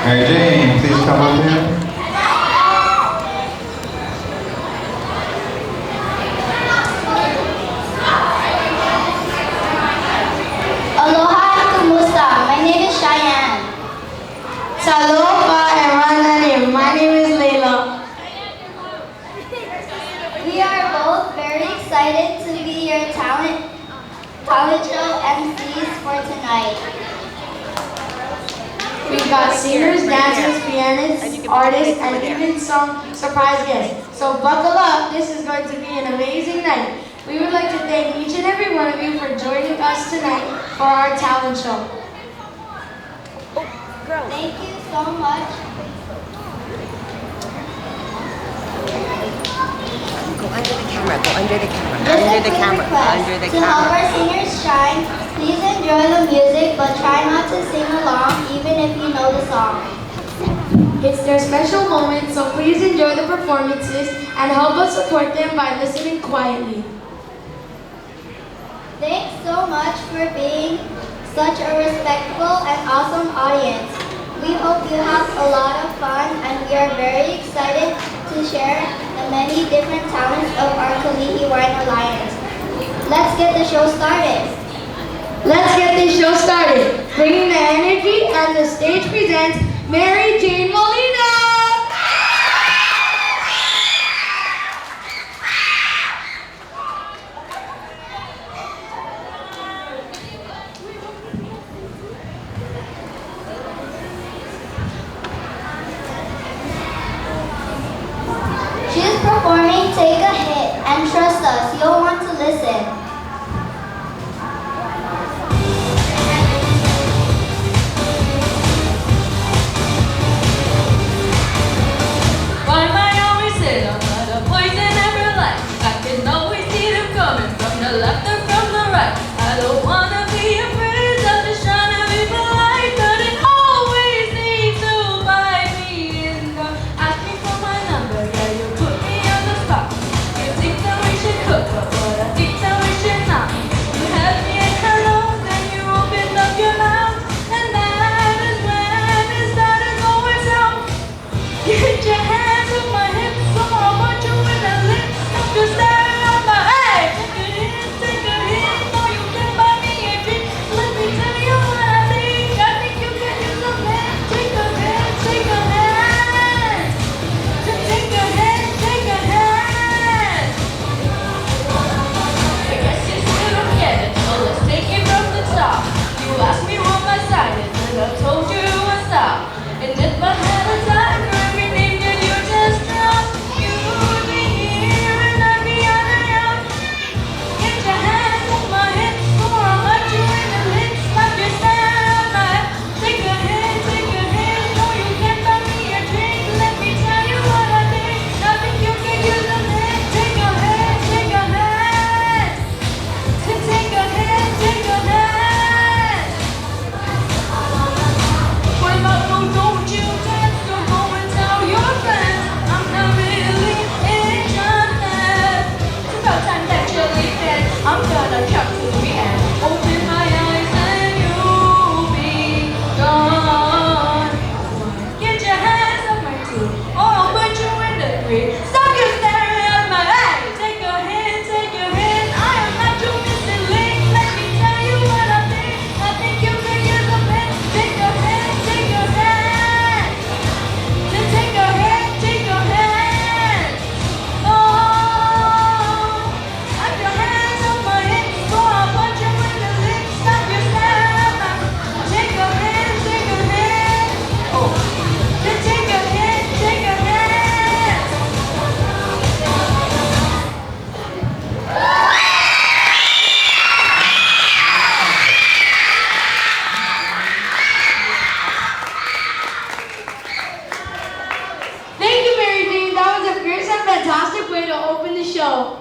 Mary Jane, please come up here. Aloha and kumusta. My name is Cheyenne. Salopa and Manayan. My name is Layla. We are both very excited to be your talent show MCs for tonight. We've got singers, dancers, pianists, artists, and even some surprise guests. So buckle up, this is going to be an amazing night. We would like to thank each and every one of you for joining us tonight for our talent show. Thank you so much. Go under the camera, go under the camera, Just under a the quick camera, request. under the To help camera. our singers shine, please enjoy the music, but try not to sing along even if you know the song. It's their special moment, so please enjoy the performances and help us support them by listening quietly. Thanks so much for being such a respectful and awesome audience. We hope you have a lot of fun, and we are very excited to share the many different talents of our Kalihi Waena Lions. Let's get the show started. Let's get this show started. Bringing the energy and the stage presents Mary Jane Molina. She is performing Take a Hit, and trust us, you'll want to listen. Why am I always hit on the poison every light? I can always see them coming from the left or from the right. I don't wanna be a prince, I'm just trying to be polite, but it always seems to bite me in the asking for my number. Yeah, you put me on the spot. You think that we should cook, but I think that we should not. You had me at hello, then you opened up your mouth, and that is when it started going south. Get your hands on my hips, so I want you in the lips. You're staring at my eye. Take a hit, no you can buy me a drink. Let me tell you what I think. I think you can use a man. Take a hit, take a hand. Take a hit, take a hand. I guess you still don't get it, so let's take it from the top. You asked me what my side is, and I told you I stop. And if I had a time for every name that you just dropped, you would be here and I'd be on the out. Get your hands on my hips, or I'll let you in the lips. Slap your stare on my head. Take a hit, no you can't buy me a drink. Let me tell you what I think. I think you can use a hit. Take a hit, take a hit. Take a hit, take a hit. What about no, don't you dance? Go home and tell your friends I'm not really interested. It's about time that you leave it. I'm gonna count to the end. Open my eyes and you'll be gone. Get your hands up my two, or I'll put you in the three. Stop you staring at my eye. Take a hit, take a hit. I am not your missing link. Let me tell you what I think. I think you can use a pen. Take a hit, take a hit. Take a hit, take a hit. Oh, have your hands on my hips, or I'll punch you in the lips. Stop your staring at my. Take a hit, take a hit. Oh, take a hit, take a hit. Thank you, Mary Jane. That was a fierce and fantastic way to open the show.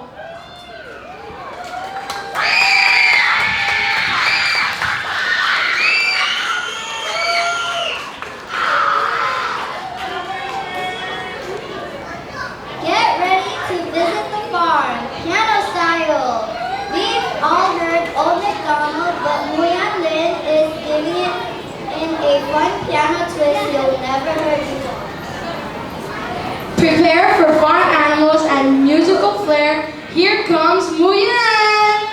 Get ready to visit the farm, piano style. We've all heard Old MacDonald, but Muyan Lin is giving it in a fun piano twist you'll never never heard before. Prepare for farm animals and musical flair. Here comes Muyan!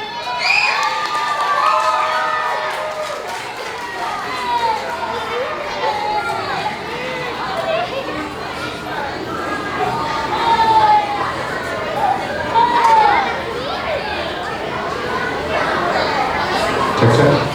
Check, check.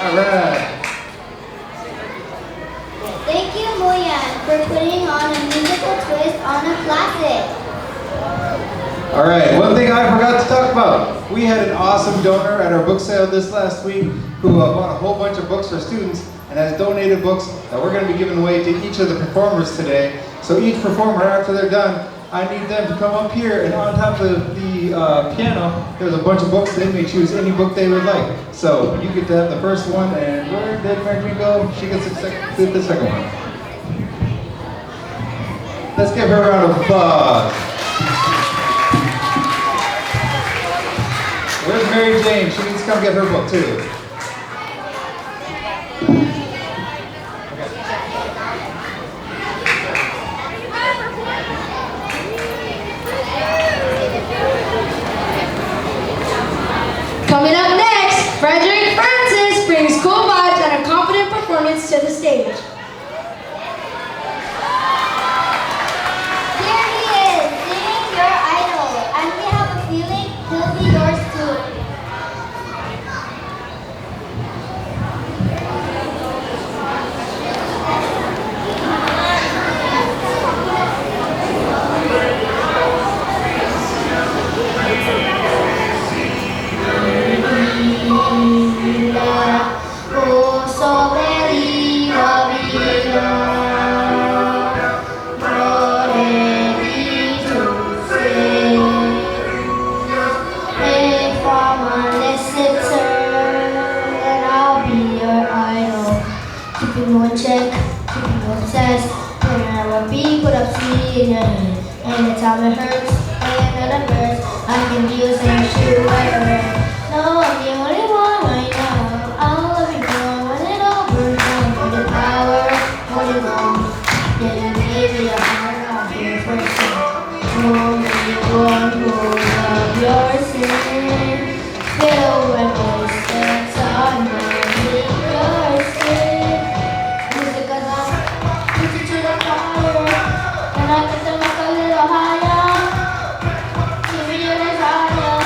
All right. Thank you, Muyan, for putting on a musical twist on a classic. All right, one thing I forgot to talk about. We had an awesome donor at our book sale this last week who bought a whole bunch of books for students and has donated books that we're going to be giving away to each of the performers today. So each performer, after they're done, I need them to come up here, and on top of the piano, there's a bunch of books. They may choose any book they would like. So you get to have the first one, and where did Mary go? She gets the second one. Let's give her a round of applause. Where's Mary Jane? She needs to come get her book too. Coming up next, Frederick Francis brings cool vibes and a confident performance to the stage. Here he is, singing your idol, and we have a feeling he'll be yours too. Oh, so very keeping check, keeping obsessed. Whenever be put up sleep in your head. Anytime it hurts, another verse. I can be the same shoe wearer. No, I'm the only one right now. I'll love you more when it all burns down. For the power, for the long. Yeah, baby, I'm not here for sin. Only one who love your sin. Fill when voices are made your sin. Music is on, push it to the fire. And I can turn up a little higher. Give me your desire.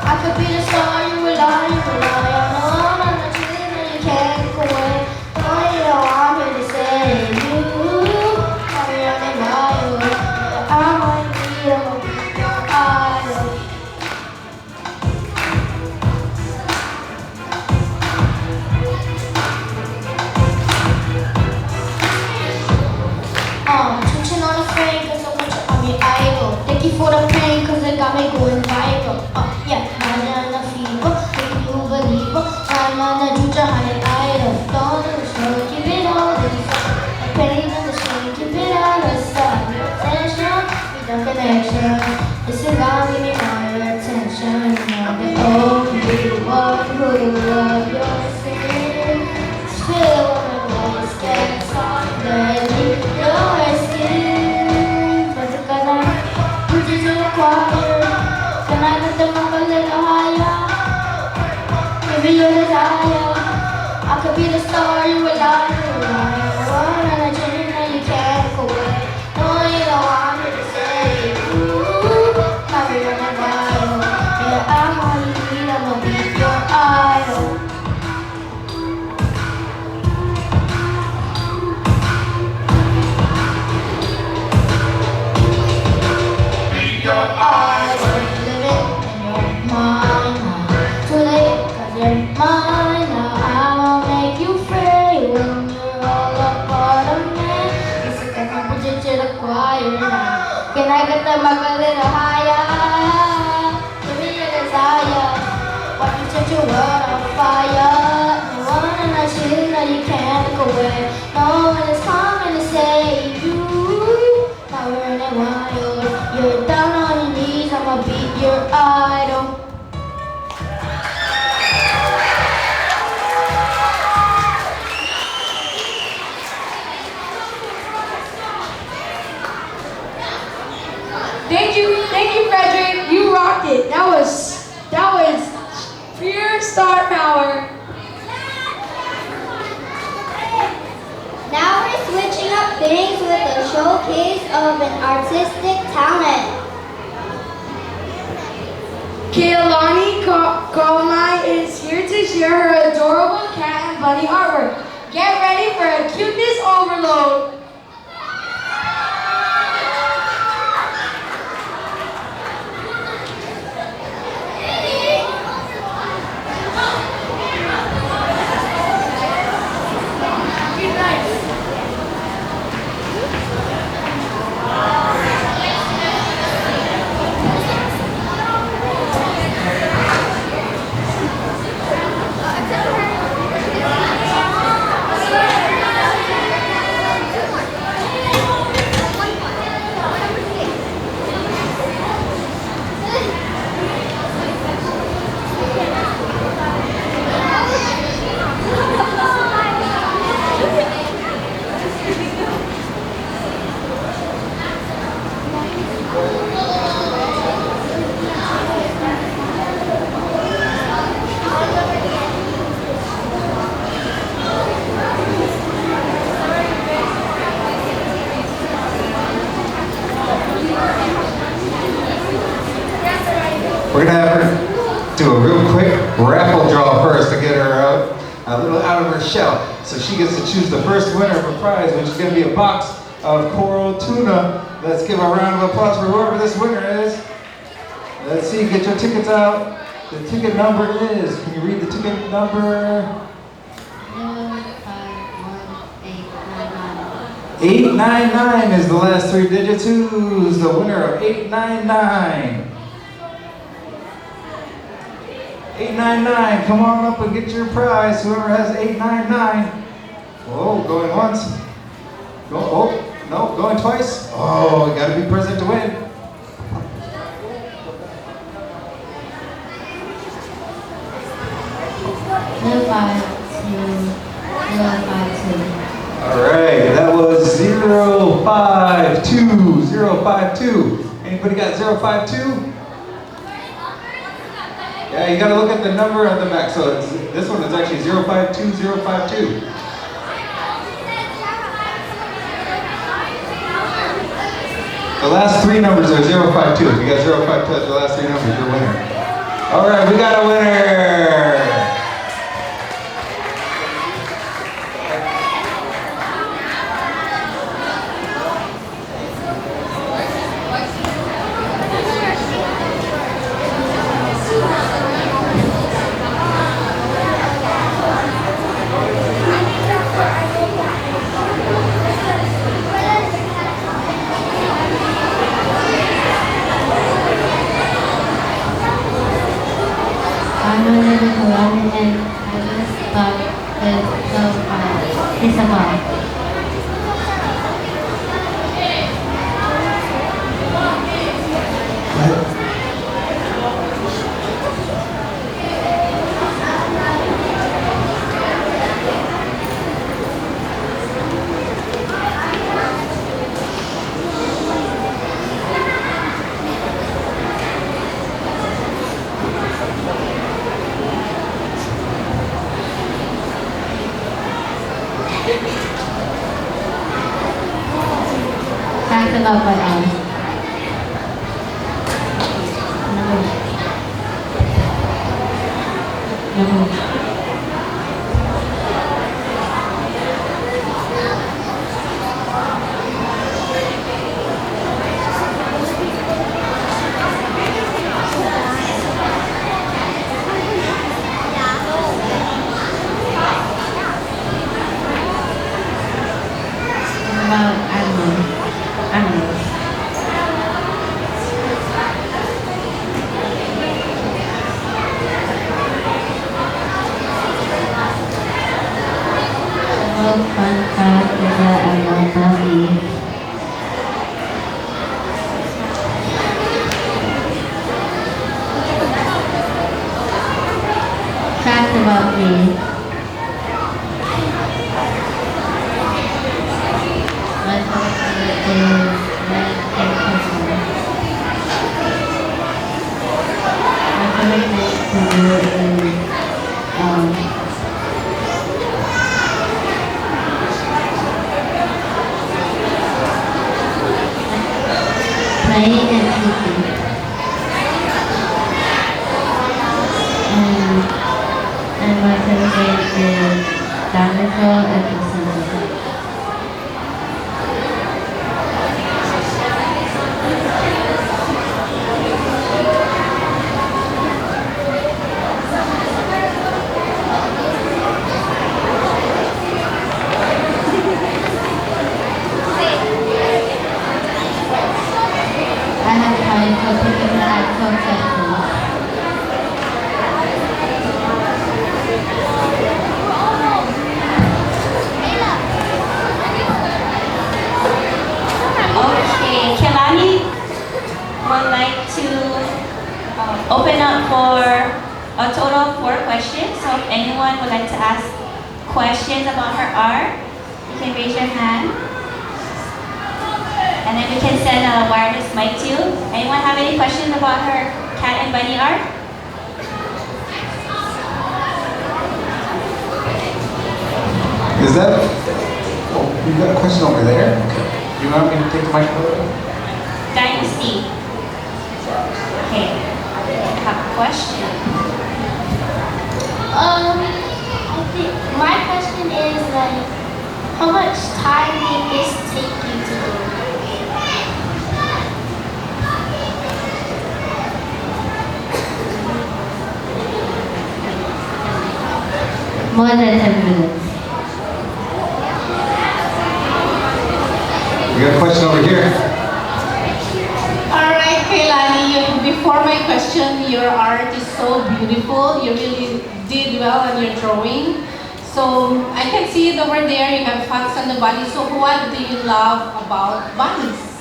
I could be the star you rely on. No, I'm not the truth and you can't go away. Oh, you know I'm here to save you. Marianne and Joy, I might be your idol. Twitching on the frame cause I want you on your idol. Thank you for the pain cause it got me going viral. Yeah, I'm on a fever, make you believe. I'm on a juja honey idol. Don't lose, don't keep it all this. The pain and the shame, keep it all the stuff. Attention, with the connection. This is all giving all your attention. You're the only one who love your sin. Still wanna voice gets underneath your skin. But because I put you to the choir, can I get them up a little higher? Give me your desire. I could be the star you would like to ride. One and a dream that you can't go away. No, you don't want me to say. Ooh, cover your bio. Yeah, I'm all you need. I'ma be your idol. Be your idol. Live it in your mind now. Too late, 'cause you're mine now. Can I get them up a little higher? Give me your desire. Watch you set your world on fire. You wanna know shit that you can't look away. No one is coming to save you. Now we're in a wild. You're down on your knees. I'ma be your idol. Thank you, Frederick. You rocked it. That was pure star power. Now we're switching up things with a showcase of an artistic talent. Kealani Carmine is here to share her adorable cat and bunny artwork. Get ready for a cuteness overload. We're gonna have her do a real quick raffle draw first to get her out, a little out of her shell. So she gets to choose the first winner of a prize, which is gonna be a box of coral tuna. Let's give a round of applause for whoever this winner is. Let's see, get your tickets out. The ticket number is, can you read the ticket number? 899 is the last three digits. Who's the winner of 899? 899, come on up and get your prize. Whoever has 899. Oh, going once. Go, oh, no, going twice. Oh, you gotta be present to win. All right, that was 052. Anybody got 052? Yeah, you gotta look at the number on the back. So this one is actually 052052. The last three numbers are 052. If you got 052 as the last three numbers, you're a winner. All right, we got a winner. I'm a little Facts about my aunt. No. Fact about me. My favorite is my favorite thing to do is playing and sleeping. And my favorite is dinosaur and personality. I have time for picking the actual questions. Okay, Kealani would like to open up for a total of 4 questions. So if anyone would like to ask questions about her art, you can raise your hand. And then we can send a wireless mic to you. Anyone have any questions about her cat and bunny art? Is that? Oh, you got a question over there? Okay. You want me to take the microphone? Dynasty. Okay, I have a question. I think my question is like, how much time did this take you to do? More than 10 minutes. We got a question over here. Alright, Kealani, before my question, your art is so beautiful. You really did well on your drawing. So I can see it over there, you have facts on the body. So what do you love about bunnies?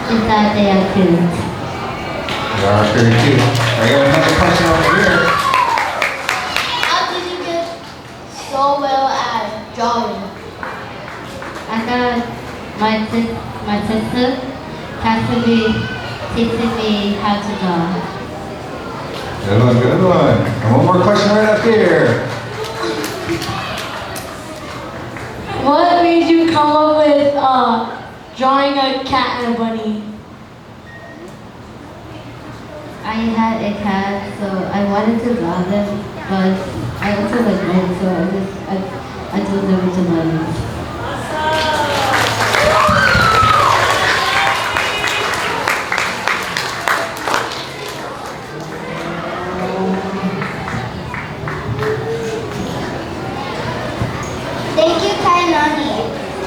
Is that they are cute. They are very cute. I got another question over here. How did you get so well at drawing? I got my sister constantly teaching me how to draw. Good one, good one. And one more question right up here. What made you come up with drawing a cat and a bunny? I had a cat, so I wanted to draw them, but I also like men, so I drew them into bunnies. Thank you, Kealani.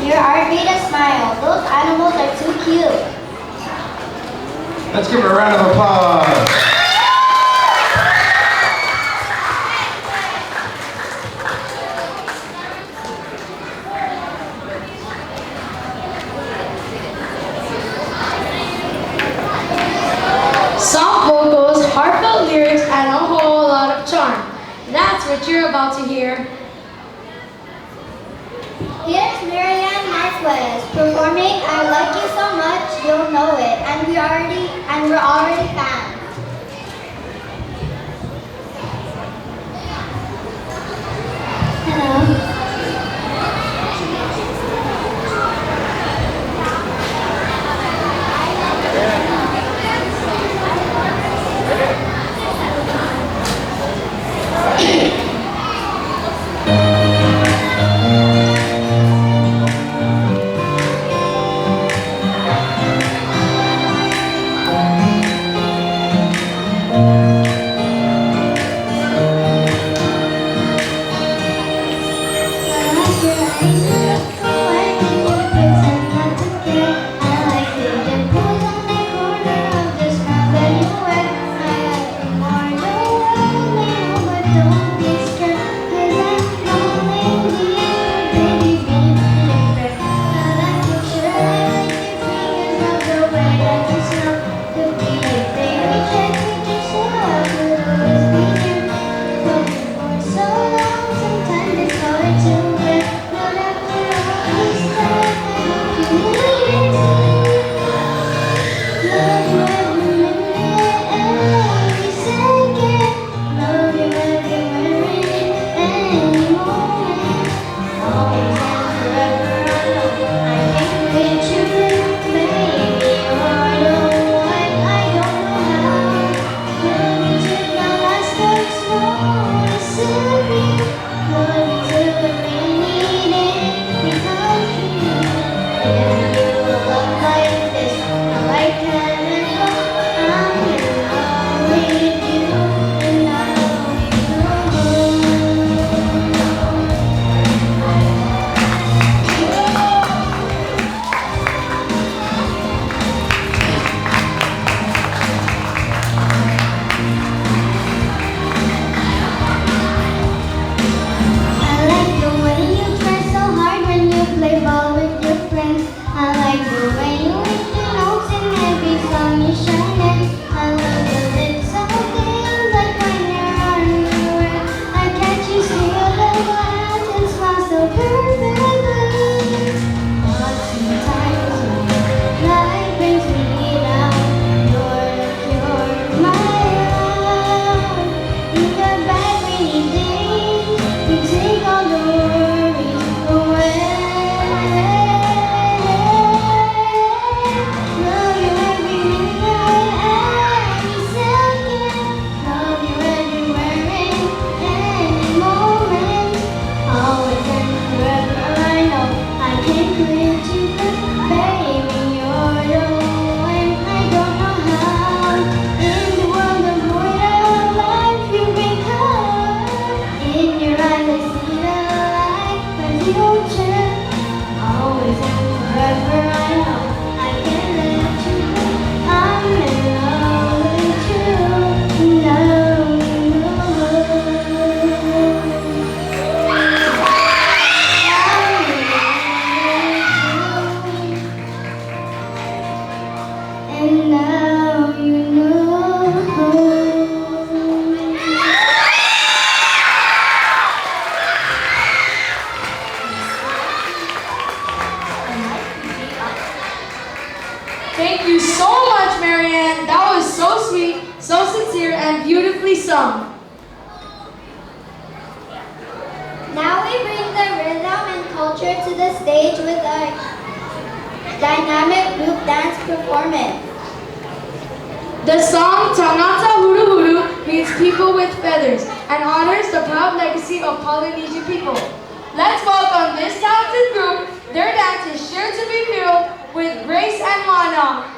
Your art made us smile. Those animals are too cute. Let's give her a round of applause. Soft vocals, heartfelt lyrics, and a whole lot of charm. That's what you're about to hear. Here's Marianne Marquez performing I Like You So Much You'll Know It, and we're already fans. don't be stressed, 'cause I'm calling you, baby, be different. I like your shirt, your fingers love the way that you smell. To be a baby, check with yourself, you'll always be here. But for so long, sometimes it's hard to bear. But after all this time, I hope you need it. Love you every minute, every second. Love you everywhere, in any moment. Always and forever, I know I can't quit you, baby. You're the one, I don't know how. Love you till the last of snow is slipping. Love you till the rainy day becomes true. If you love like this, like Canada, I'm in love with you, and I know you know. I like the way you try so hard when you play ball with your friends. I like the way you hit the notes in every song you shine in. I love the little things like when you're underwear. I catch you steal the glance and smile so perfectly. Sometimes life brings me down. You're the cure to my love. In the bad rainy days, you take all the worries away. Love you every minute, every second. Love you everywhere, in any moment. Always and forever, I know I can't quit you, baby. You're the one, I don't know how. In the world of void of life, you become. In your eyes, I see the light, the future. Always and forever, I know I can't let you go. I'm in love with you, now you know. And now you know. Thank you so much, Marianne. That was so sweet, so sincere, and beautifully sung. Now we bring the rhythm and culture to the stage with a dynamic group dance performance. The song Tangata Huru Huru means people with feathers and honors the proud legacy of Polynesian people. Let's welcome this talented group. Their dance is sure to be filled with grace and mana.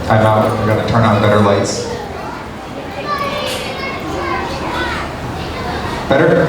Time out, we gotta turn on better lights. Better?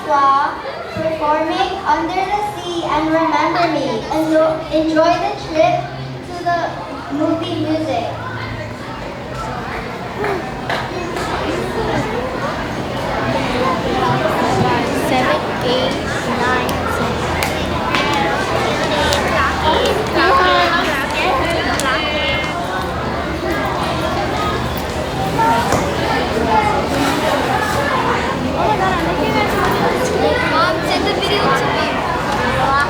Pascua performing Under the Sea and Remember Me. Enjoy the trip to the movie music. Seven, 8, 9, Mom, send the video to me. Mom.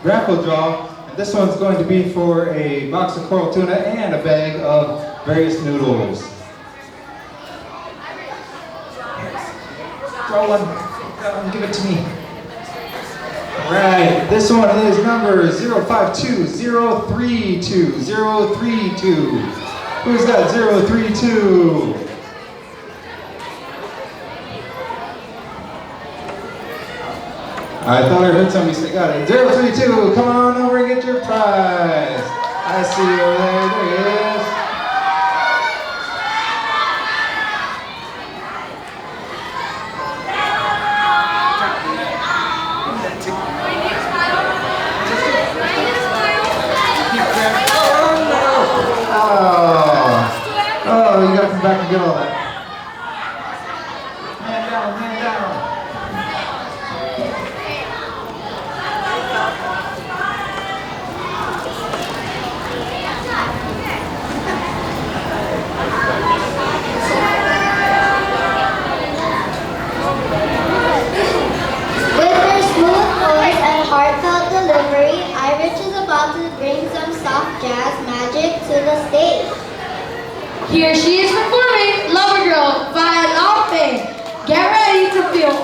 Grapple draw, and this one's going to be for a box of coral tuna and a bag of various noodles. Roll one, give it to me. Alright, this one is number 052032. Who's got 032? I thought I heard somebody say, got it. 032, come on over and get your prize. I see you over there, there he is. Oh, you gotta come back and get all that. Man down, man down. Heartfelt delivery, Irich is about to bring some soft jazz magic to the stage. Here she is performing Lover Girl by Latte. Get ready to feel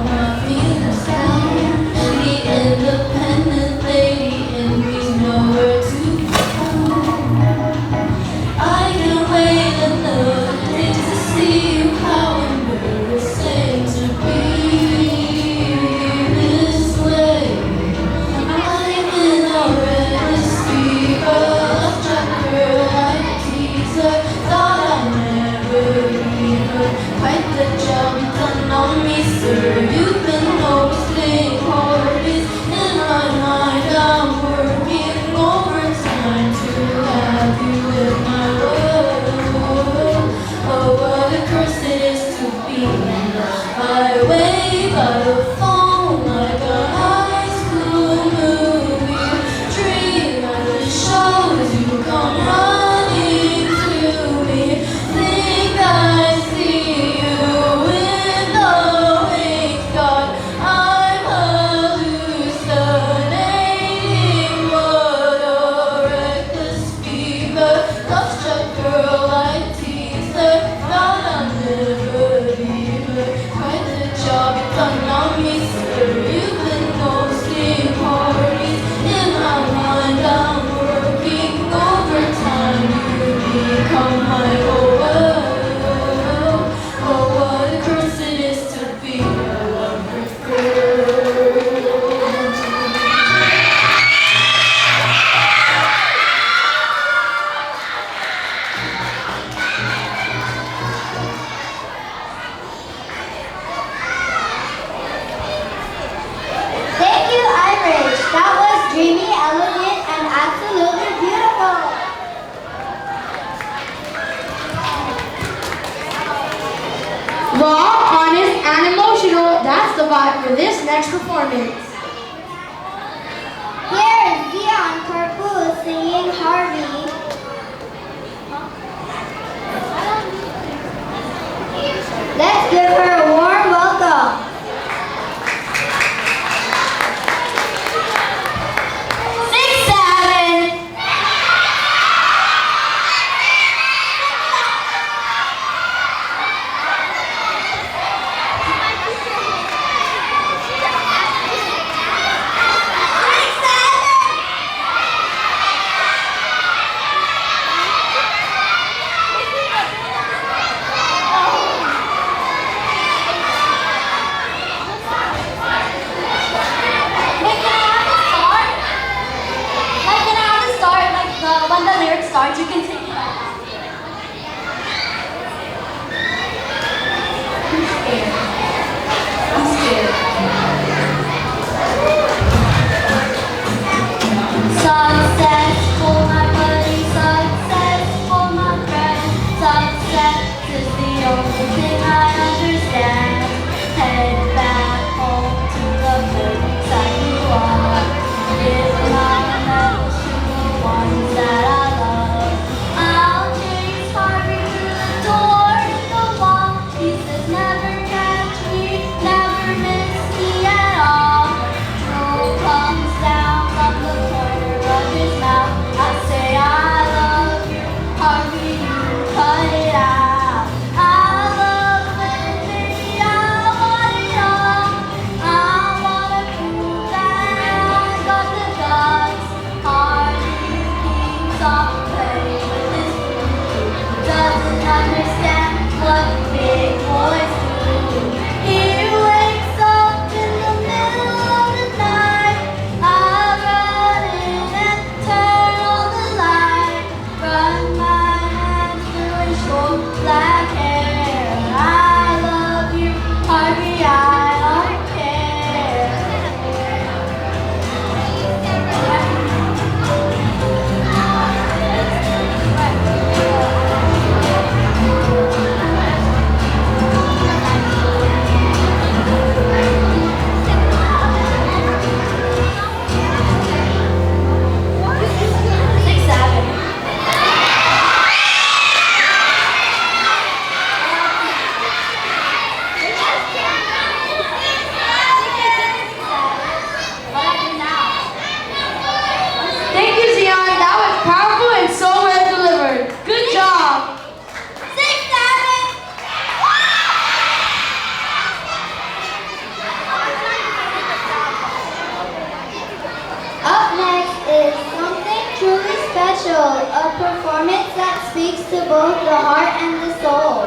my feelings down. The independent lady in me's nowhere to be found. I can wait another day to see you how embarrassing to be this way. I'm in a registry, a tracker, I teaser. Thought I'd never leave her. Quite the job you've done on me, sir. You've been hosting parties in my mind. I'm working overtime to have you in my world. Oh, what a curse it is to be. I wave at the phone like a high school movie. Dream at the shows, you come running to me. Think I see you in the wings, God. I'm hallucinating. What a reckless fever. Love-struck girl, I tease her. Thought I'd never leave her. Quite the job you've done on me, sir. You've been hosting parties in my mind. I'm working overtime. You become my whole world. Oh, what a curse it is to be a lover girl. Thank you, Irich. That was dreamy, elegant, and absolutely beautiful. Raw, honest, and emotional, that's the vibe for this next performance. Here is Muyan Corpuz singing Harvey. Let's give her a warm welcome. 6, 7. When the lyrics start, you can sing it. I'm scared. Success for my buddy, success for my friend. Success is the only thing I understand. Head back home to the place I grew up. Give my medals to the ones that I love. I'll chase Harvey through the door to the wall. He says never catch me, never miss me at all. Drool comes down from the corner of his mouth. I say I love you, Harvey, you cut it out. I love living, I want it all. I wanna prove that I got the guts. Harvey keeps on playing with his food. Doesn't understand what big boys do. He wakes up in the middle of the night. I run in and turn on the light. Run my hands through his short black hair. I love you, Harvey, I don't care. that speaks to both the heart and the soul.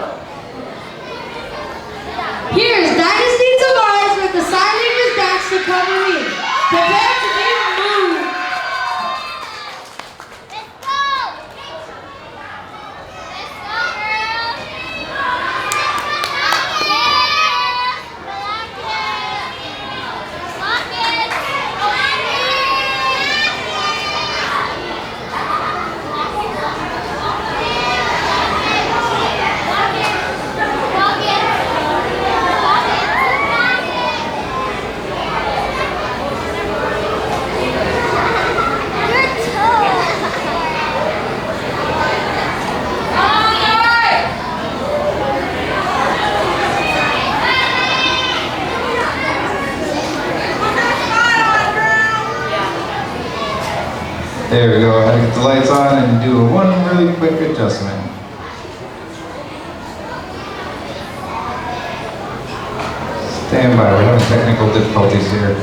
Here's Dynasty Tavares with the sign language dance to cover me. Prepare to be moved. Let's go! Let's go, girls! There we go. I had to get the lights on and do one really quick adjustment. Stand by, we're having technical difficulties here.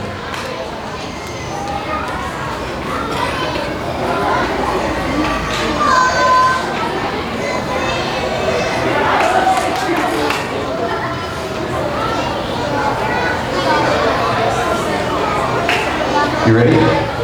You ready?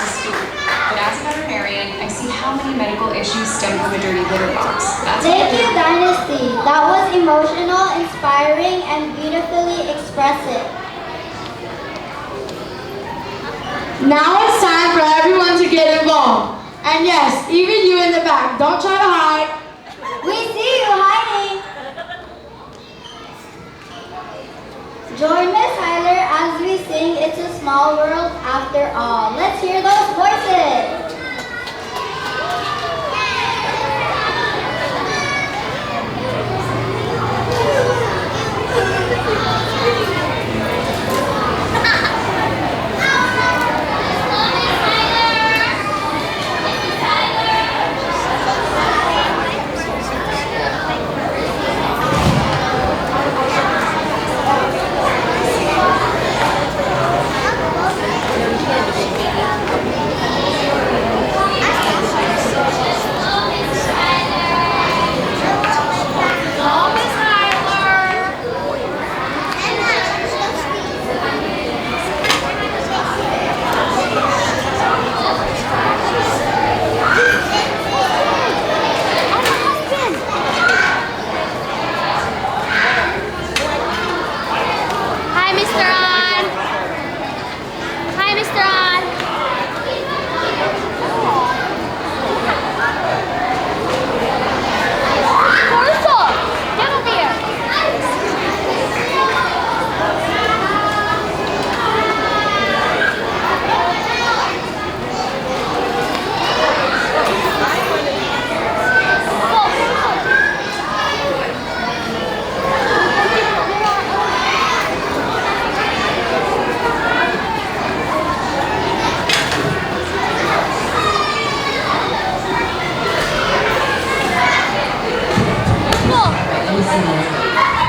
to school. But as a veterinarian, I see how many medical issues stem from a dirty litter box. Thank you, Dynasty. That was emotional, inspiring, and beautifully expressive. Now it's time for everyone to get involved. And yes, even you in the back, don't try to hide. We see you hiding. Join Miss Hyler as we sing It's a Small World After All. Let's hear those voices.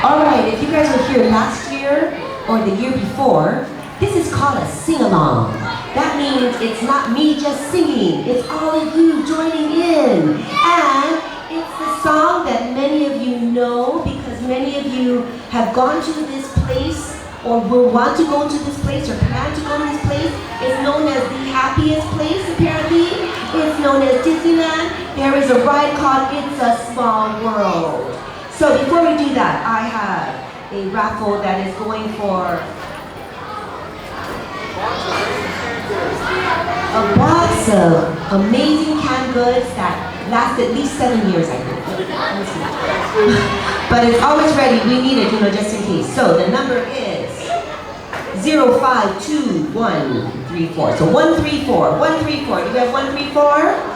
Alright, if you guys were here last year or the year before, this is called a sing-along. That means it's not me just singing, it's all of you joining in. And it's the song that many of you know because many of you have gone to this place or will want to go to this place or plan to go to this place. It's known as the happiest place apparently. It's known as Disneyland. There is a ride called It's a Small World. So before we do that, I have a raffle that is going for a box of amazing canned goods that last at least 7 years, I think. But it's always ready. We need it, just in case. So the number is 052134. So 134. 134. Do you have 134?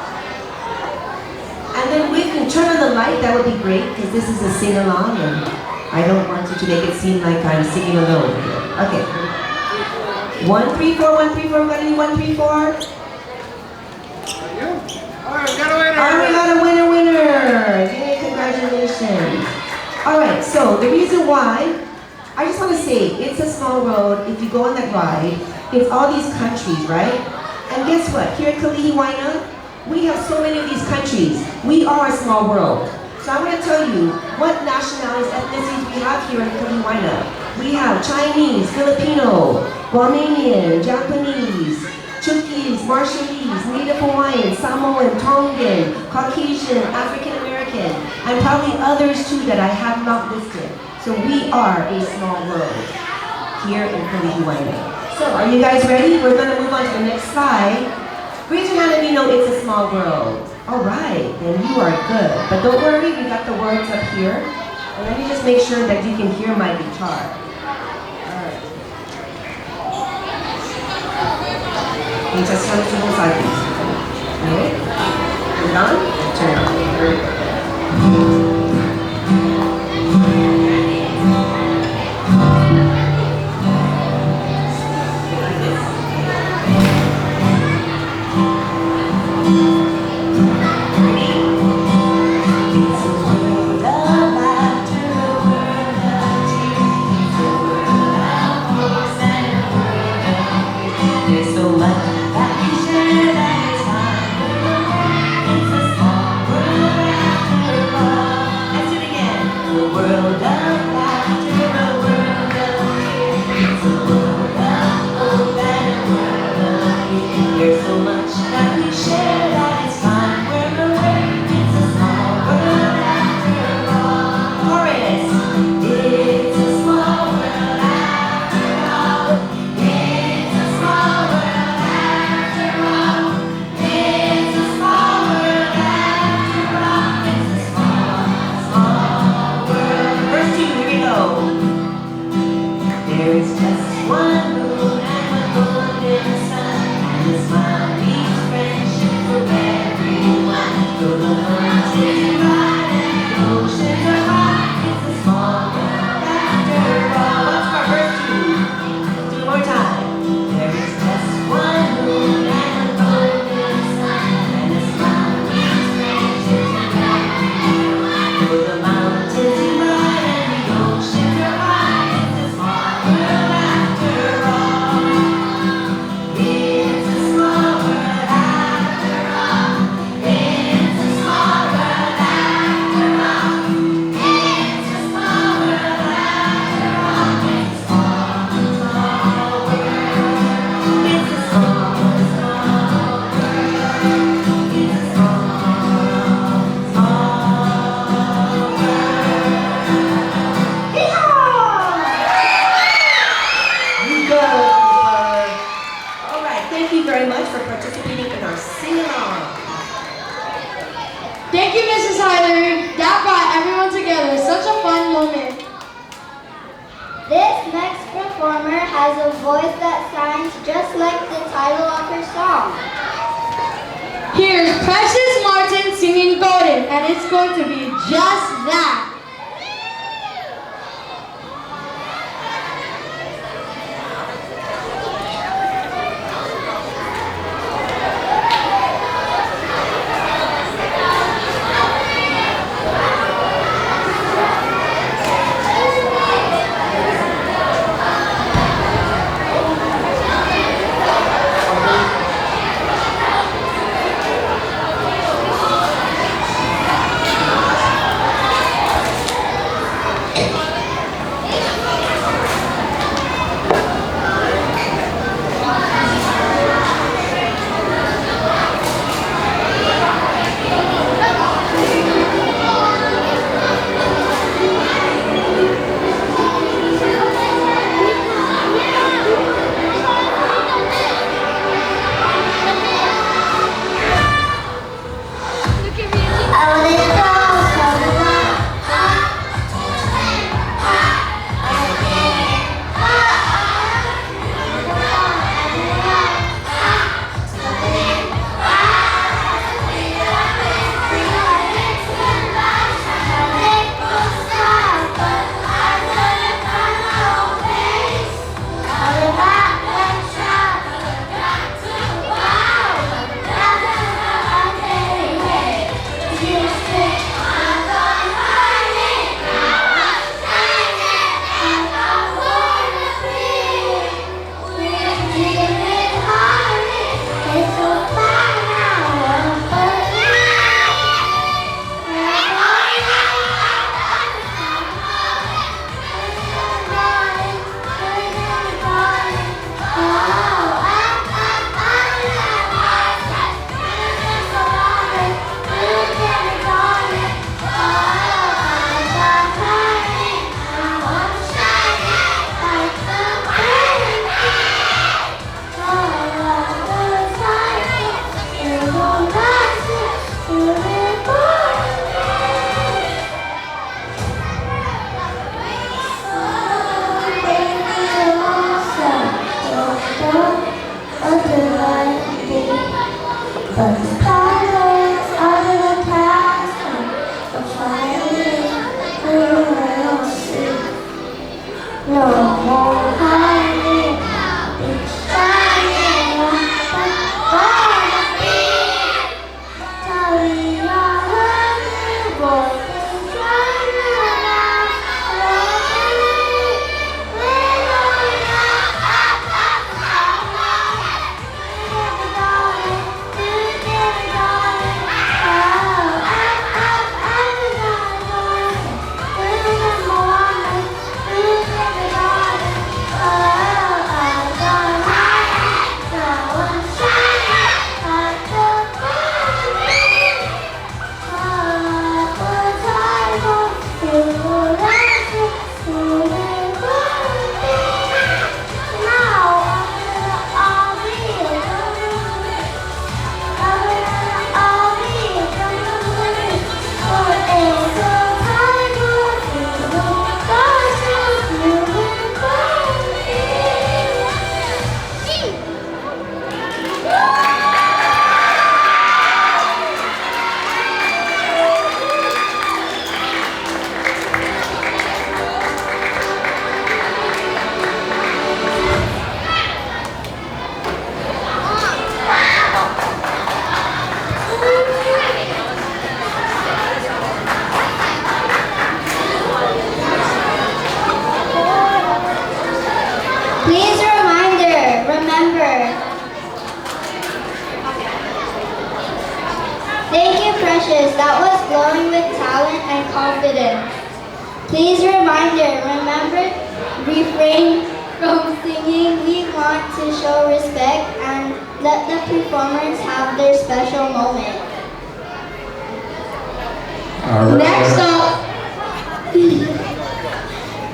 And then we can turn on the light, that would be great, because this is a sing-along, and I don't want you to make it seem like I'm singing alone here. Okay. 134, 134, we got any 134? Alright, we got a winner! Alright, we got a winner! Yay, congratulations. Alright, so the reason why, I just want to say, it's a small road. If you go on that ride, it's all these countries, right? And guess what? Here at Kalihi Waena, we have so many of these countries. We are a small world. So I'm going to tell you what nationalities, ethnicities we have here in Kalihi Waena. We have Chinese, Filipino, Guamanian, Japanese, Chuukese, Marshallese, Native Hawaiian, Samoan, Tongan, Caucasian, African American, and probably others too that I have not listed. So we are a small world here in Kalihi Waena. So are you guys ready? We're going to move on to the next slide. Raise your hand if you know it's a small world. All right, then you are good. But don't worry, we got the words up here. And let me just make sure that you can hear my guitar. All right. Can you just turn it to both sides, please? Okay. Put it on. Turn it on. Very good. There's so much that we share. Tyler, that brought everyone together. Such a fun moment. This next performer has a voice that sounds just like the title of her song. Here's Precious Martin singing Golden, and it's going to be just that. Precious, that was glowing with talent and confidence. Please reminder, remember, refrain from singing. We want to show respect and let the performers have their special moment.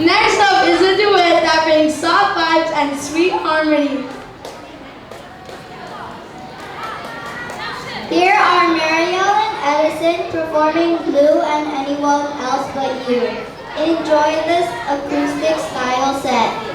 Next up is a duet that brings soft vibes and sweet harmony. Here are Marielle and Edison Edison performing Blue and Anyone Else But You. Enjoy this acoustic style set.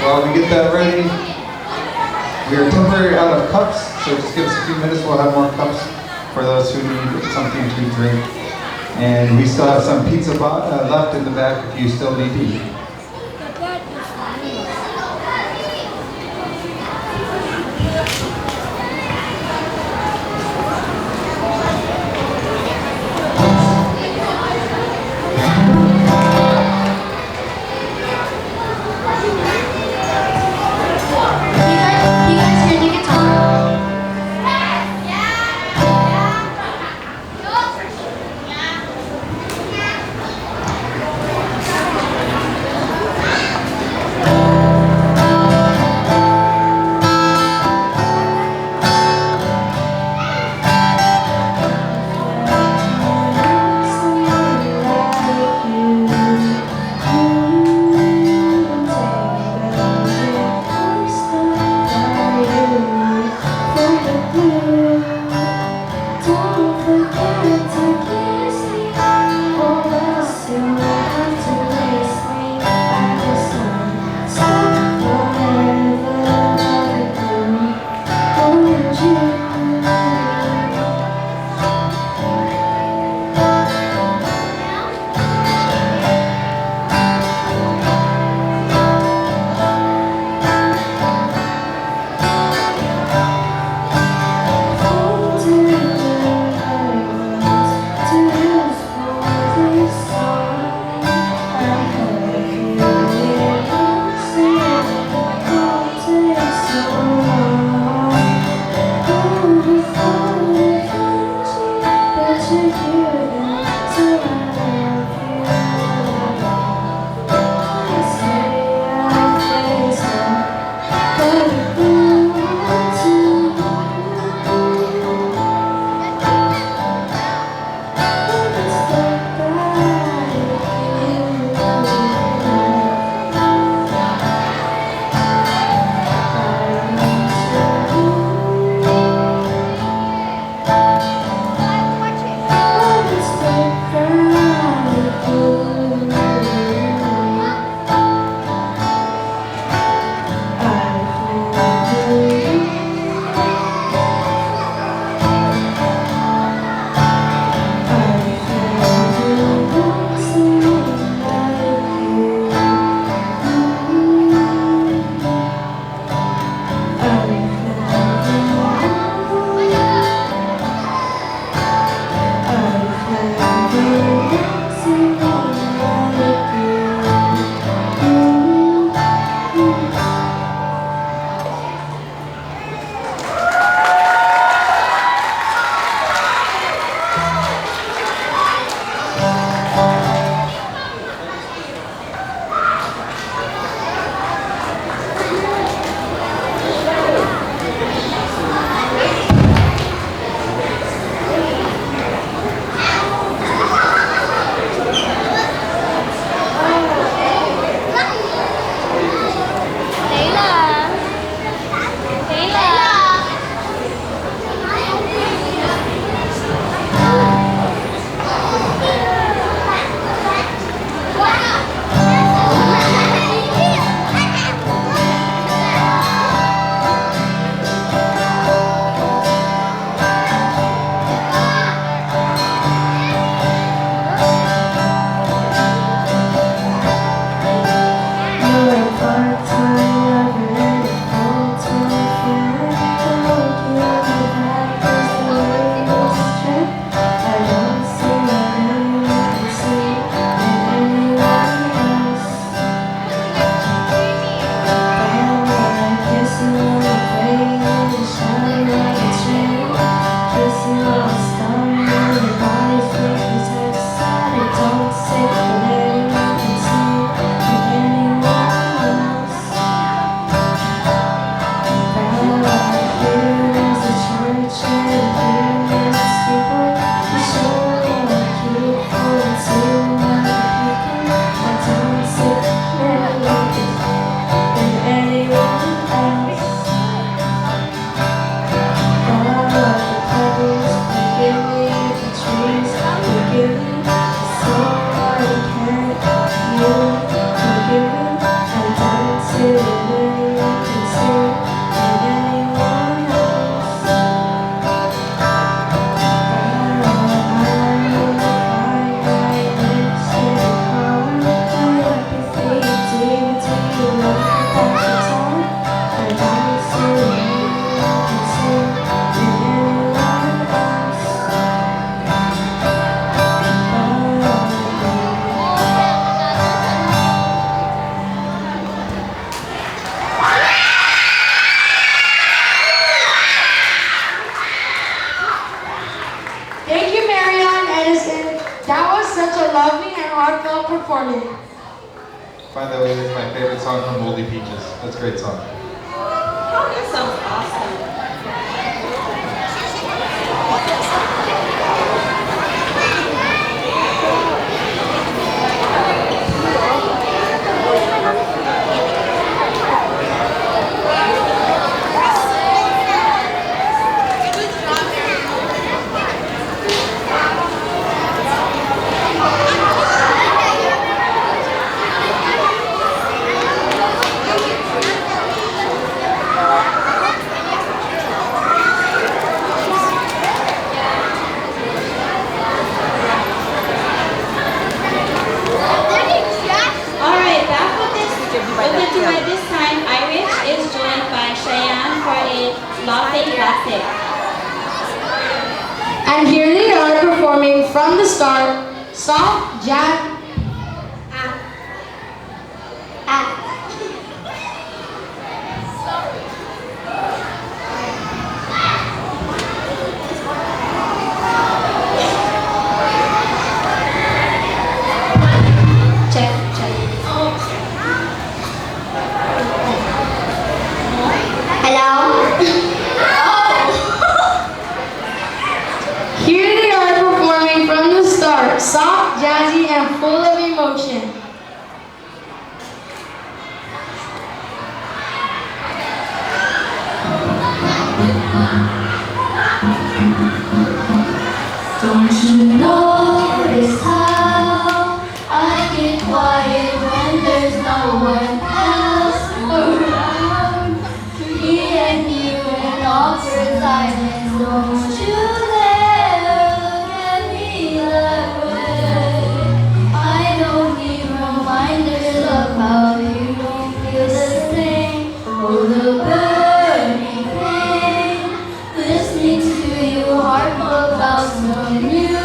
While we get that ready, we are temporarily out of cups, so just give us a few minutes, we'll have more cups for those who need something to drink. And we still have some pizza left in the back if you still need to eat. Thank you, Marianne and Edison. That was such a lovely and heartfelt performance. By the way, that's my favorite song from Moldy Peaches. That's a great song. That sounds awesome. Open duet this time, Irich is joined by Cheyenne for a Latte classic. And here they are performing from the start, soft jazz. Soft, jazzy, and full of emotion. Don't you notice how I get quiet when there's no one else around? Me and you in awkward silence. Don't you dare look at me that way. I don't need reminders of how you don't feel the same. Oh, the burning pain, listening to you harp about some new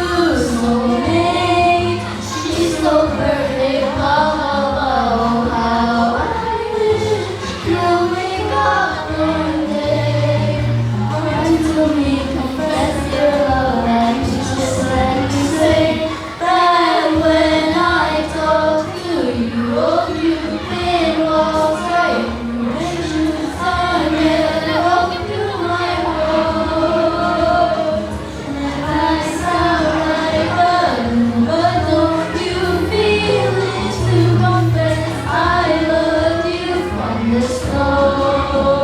soulmate. She's so perfect, blah blah blah. How I wish you'll wake up one day. Run to me, confess your love, and just let me say that when I talk to you, oh Cupid walks right through visions on it. Oh, you my heart. And if I sound like a but don't you feel it to confess I loved you from the start?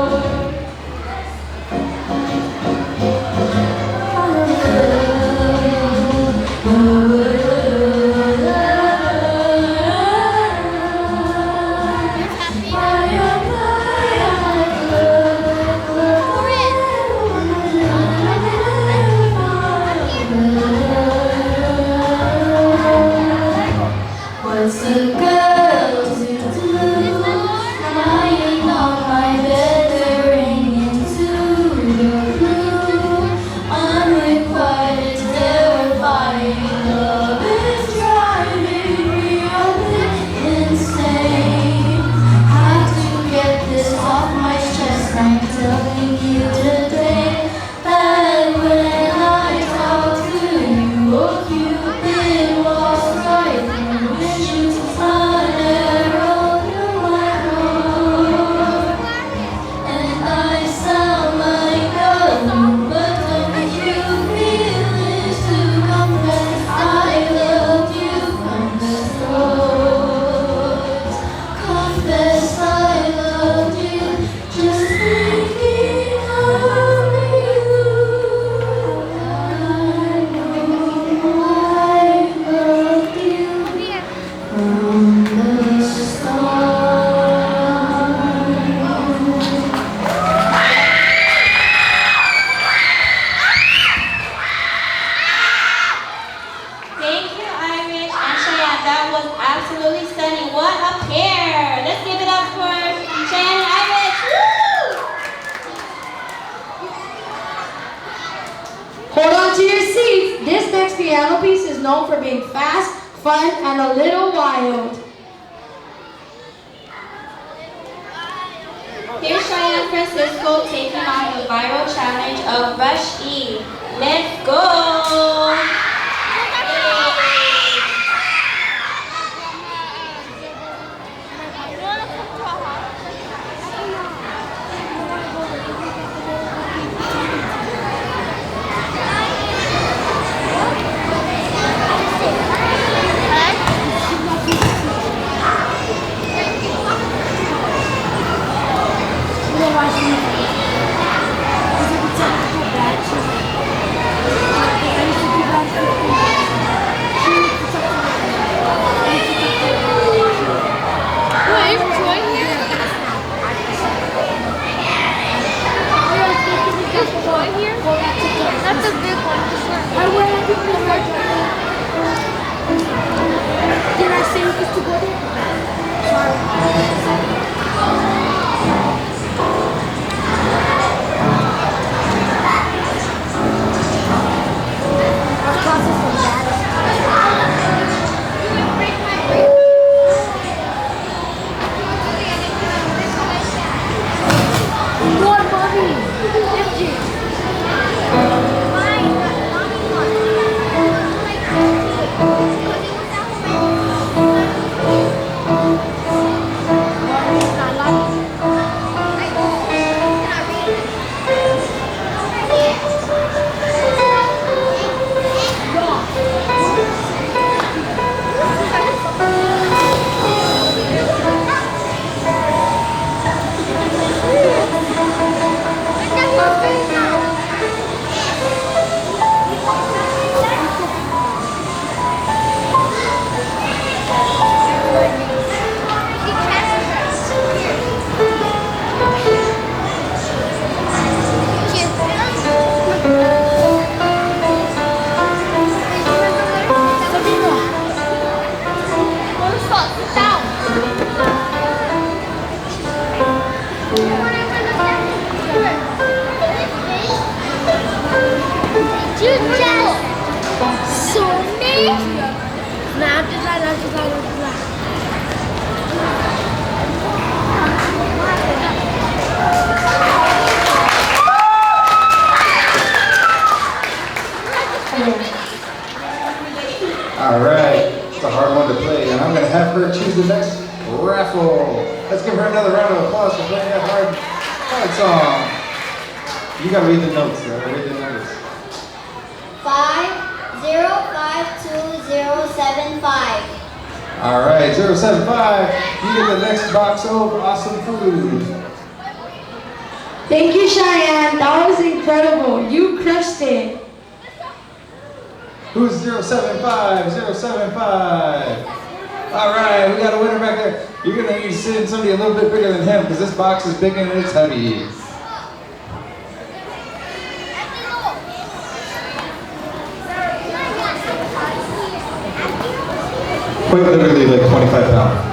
What's a girl to do? Lying on my bed, staring into the blue. Unrequited, terrifying love is driving me a bit insane. Have to get this off my chest. I'm telling you today that when I talk to you, oh Cupid walks right through visions on arrow through my heart. And I sound like a loon, but don't you feel it to confess I loved you from the start? Confess I loved you, just thinking of known for being fast, fun, and a little wild. Here's Cheyenne Francisco taking on the viral challenge of Rush E. Let's go! That's a big one. Did I say we used to go there? Sorry. Our class is so bad. Go on, Bobby. Lift you. All right, it's a hard one to play, and I'm going to have her choose the next raffle. Let's give her another round of applause for playing that hard song. You got to read the notes, though. Read the numbers. 505275. All right, 075. You get the next box of awesome food. Thank you, Cheyenne. That was incredible. You crushed it. Who's 075? 075. All right, we got a winner back there. You're going to need to send somebody a little bit bigger than him because this box is big and it's heavy. Quite literally like 25 pounds.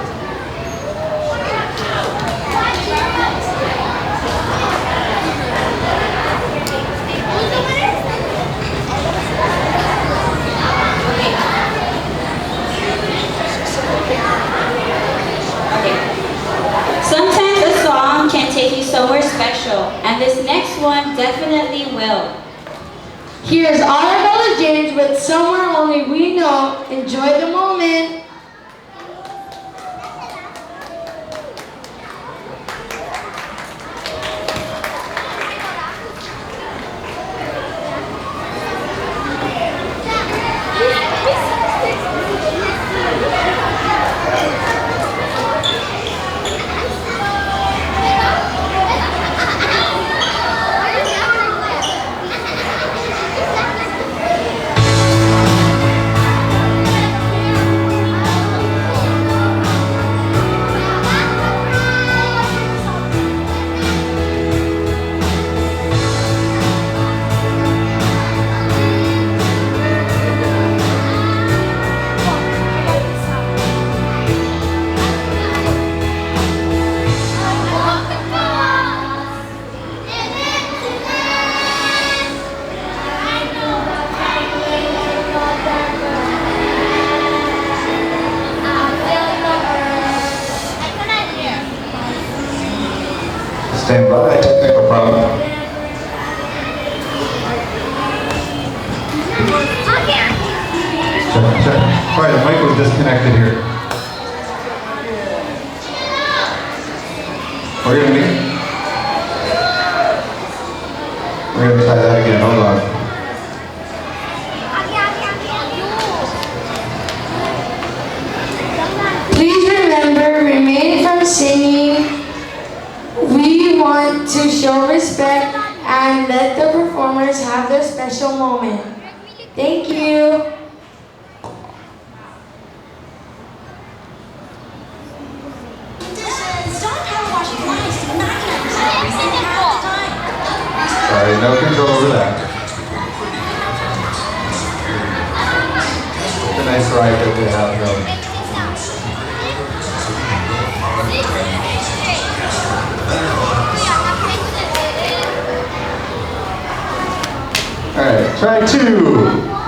Sometimes a song can take you somewhere special, and this next one definitely will. Here's Annabella James with Somewhere Only We Know. Enjoy the moment. Stand by, technical problem. Check. Sorry, the mic was disconnected here. We're gonna try that again, hold on. Please remember, remain from singing. We want to show respect and let the performers have their special moment. Thank you. Sorry, no control over that. It's a nice ride that we have going. Alright, try 2.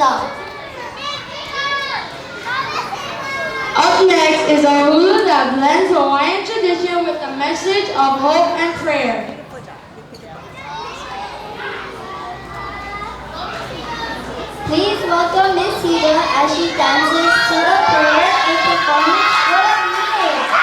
song. Up next is our hula that blends Hawaiian tradition with a message of hope and prayer. Please welcome Miss Hula as she dances to the prayer in performance full of meaning.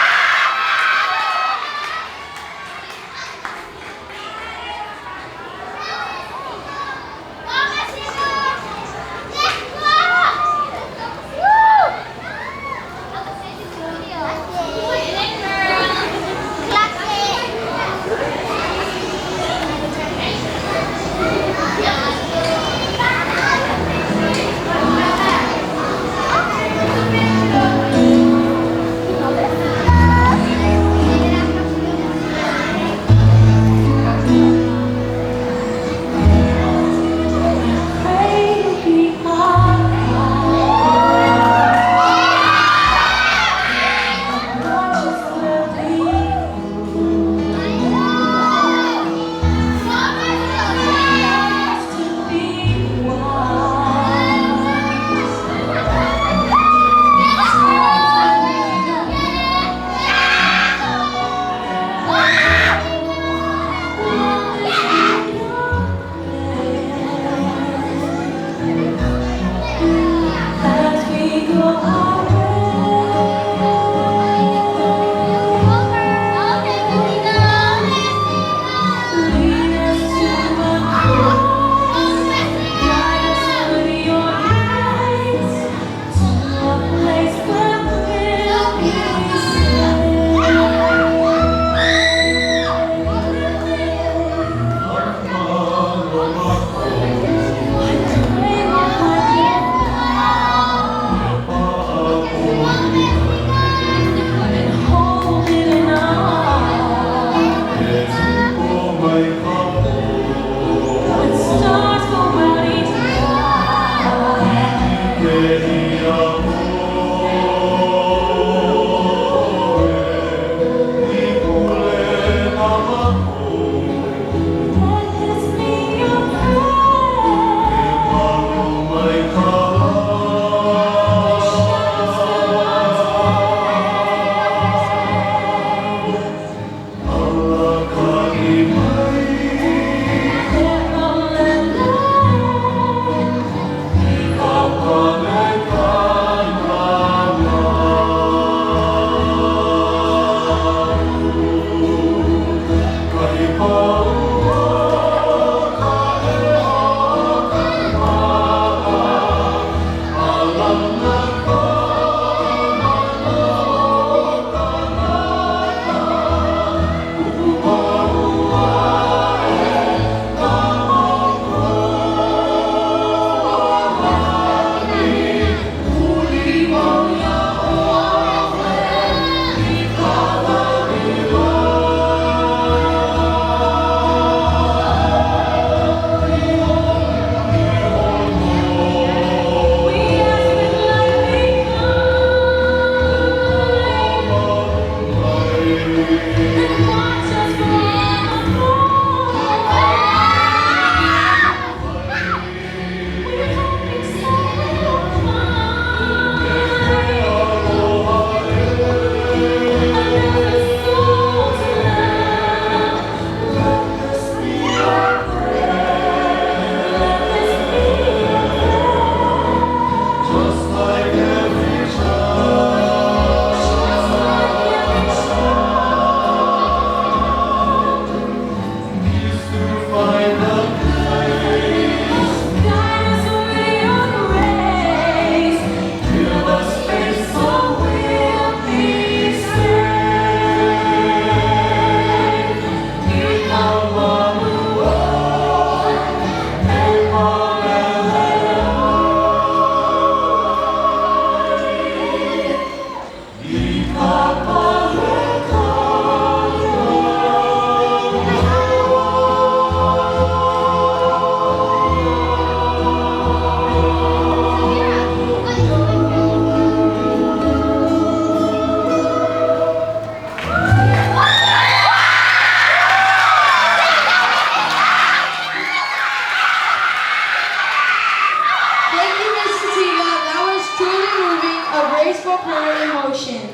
graceful prayer in motion.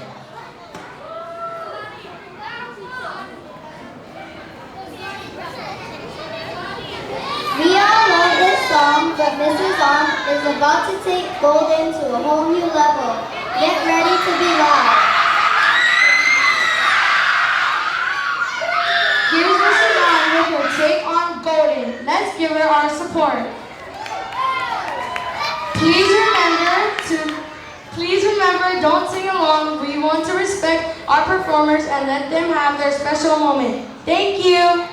We all love this song, but Mrs. On is about to take Golden to a whole new level. Get ready to be loud. Here's Mrs. On with her take on Golden. Let's give her our support. Please remember, don't sing along. We want to respect our performers and let them have their special moment. Thank you.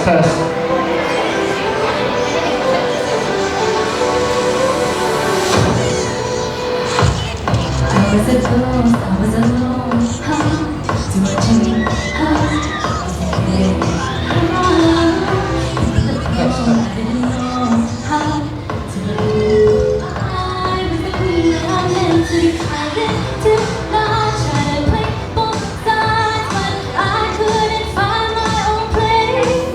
Test. I was alone, too much in me, I didn't know how to lose. I was the queen that I meant to be. I did not try to play both sides, but I couldn't find my own place.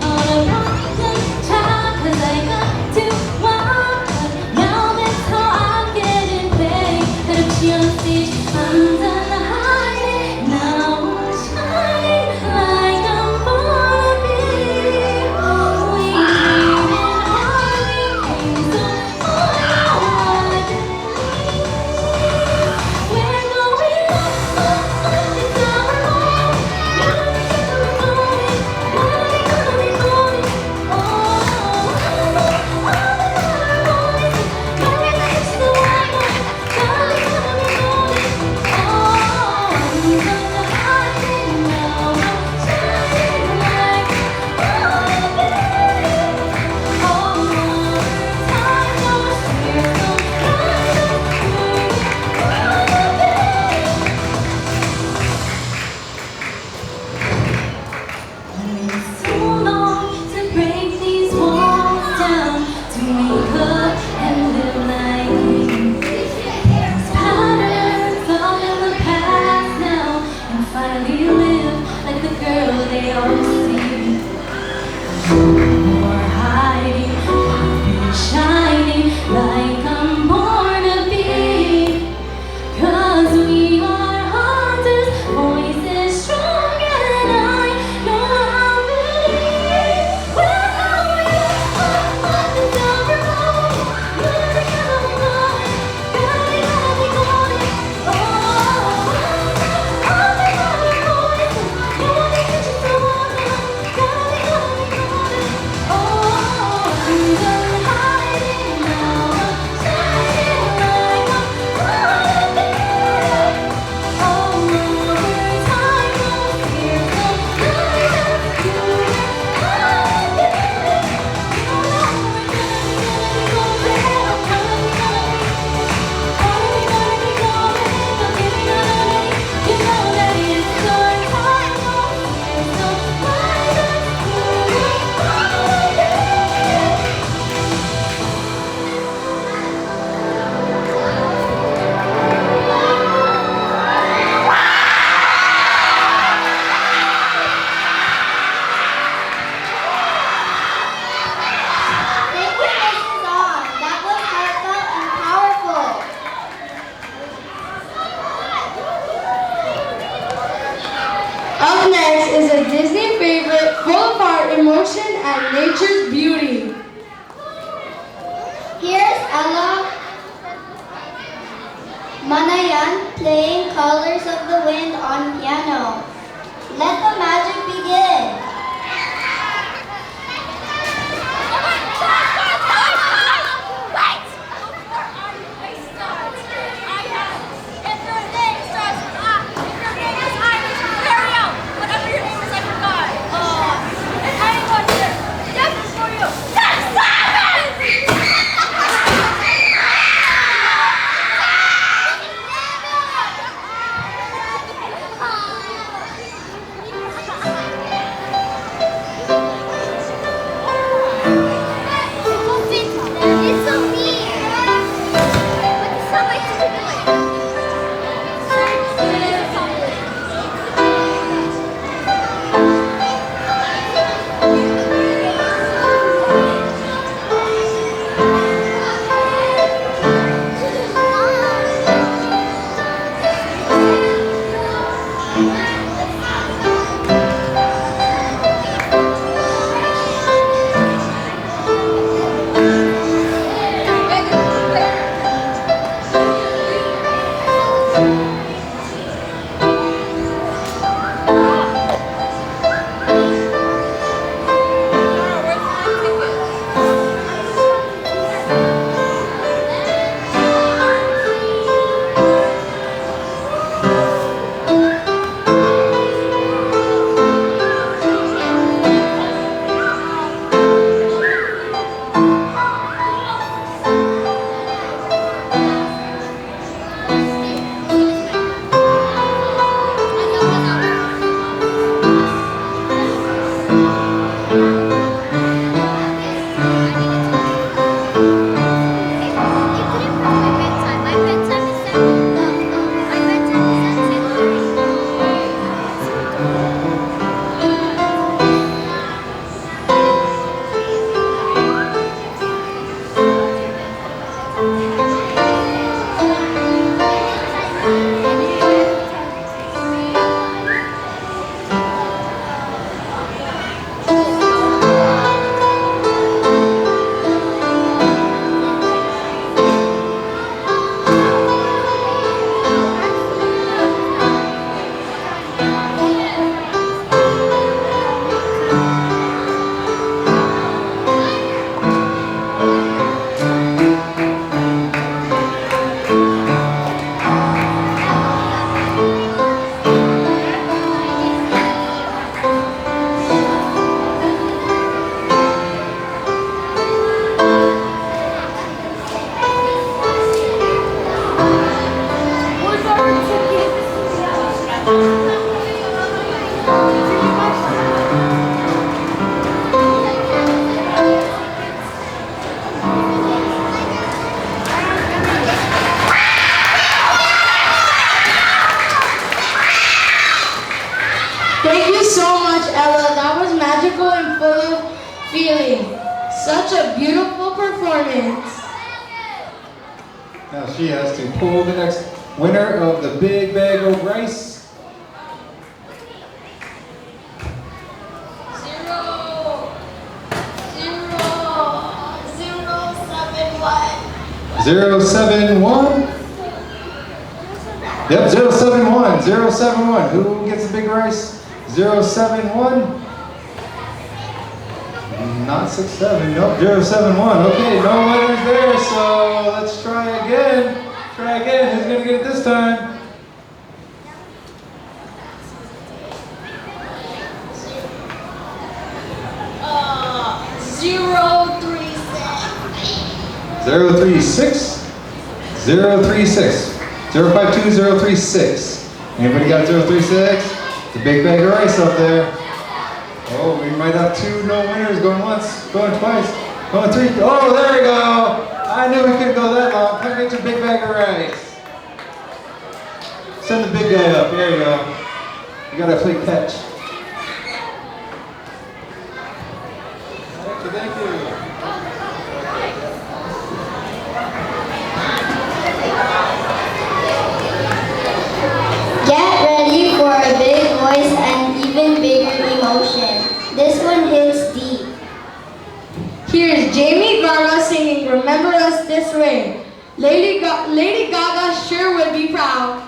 On a broken child, 'cause I got too wild, but now that's how I'm getting paid. And if she on stage, I'm done hiding. Now I'm shining like I'm born to be. We dream and hardly came so far. We're going up, it's our home. Gonna be golden, gonna be golden. Oh, all the voices, gonna reach the white one. Gonna be golden. Oh, I'm gonna hide it now. I'm shining like I'm born to be. Oh, time goes here, so so long to break these walls down, to make up and live like me. These patterns all in the past now, and finally live like the girl they all see. No more hiding, I'll be shining like I'm born to be. 'Cause we are hunters, voices strong, and I know I believe we're going up, it's our home. Gonna be golden, gonna be golden. Oh, all the other voices, gonna be reaching for water. Gonna be golden. Oh, I'm done hiding now. I'm shining like I'm born to be. Oh, time goes here, so Thank you, Mrs. On. That was heartfelt and powerful. Up next is a Disney favorite, full of heart, emotion, and nature's beauty. Here's Ella Manayan playing Colors of the Wind on piano. Let the magic begin. Such a beautiful performance. Now she has to pull the next winner of the big bag of rice. 071. Yep, 071. 071. Who gets the big rice? 071. Not 67. Nope, 071. Okay, no winners there, so let's try again. Try again. Who's gonna get it this time? 036. 036. 052, 036. Anybody got 036? It's a big bag of rice up there. Oh, we might have two no winners going once, going twice, going three. Oh, there we go. I knew we couldn't go that long. Come get your big bag of rice. Send the big guy up. There you go. You gotta play catch. Thank you, thank you. Get ready for a big voice and even bigger emotion. This one hits deep. Here's Jamie Gaga singing Remember Us This Way. Lady Gaga sure would be proud.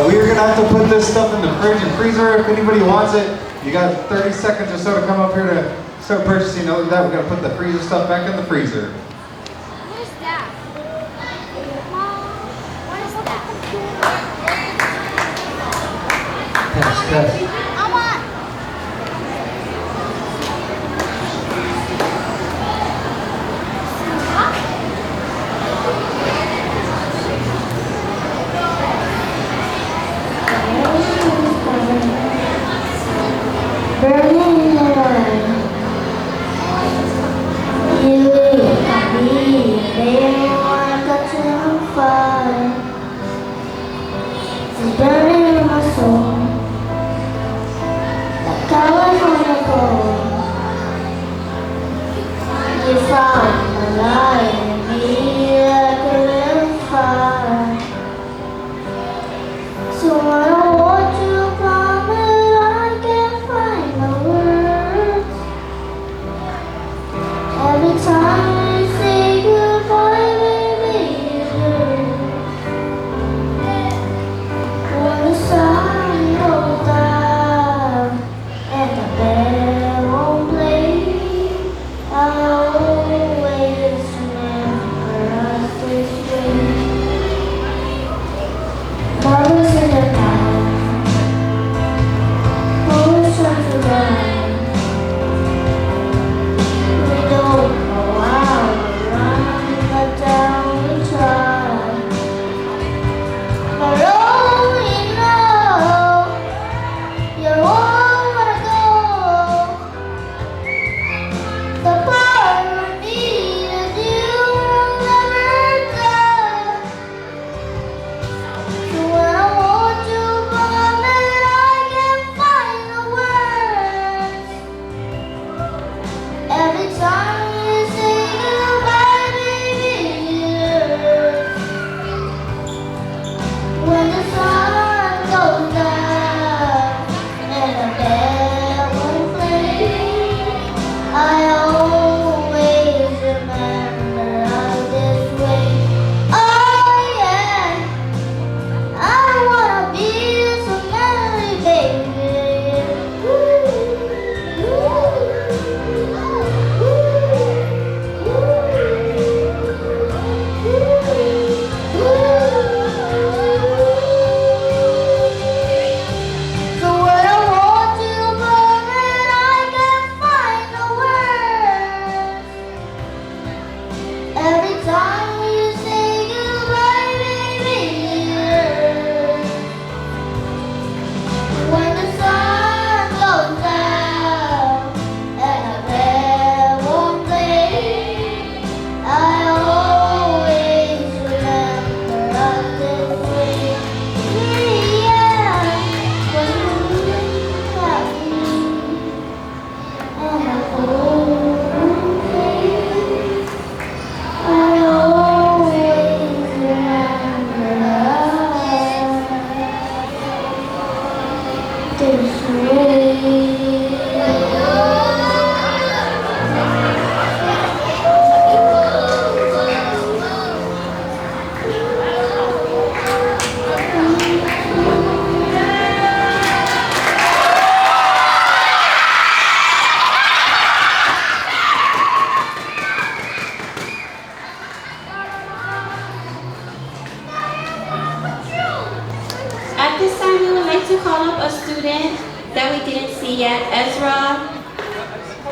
We're gonna have to put this stuff in the fridge and freezer if anybody wants it. You got 30 seconds or so to come up here to start purchasing. Other than that, we gotta put the freezer stuff back in the freezer. Where's that? What is that? I want. So I don't want to promise I can find the words.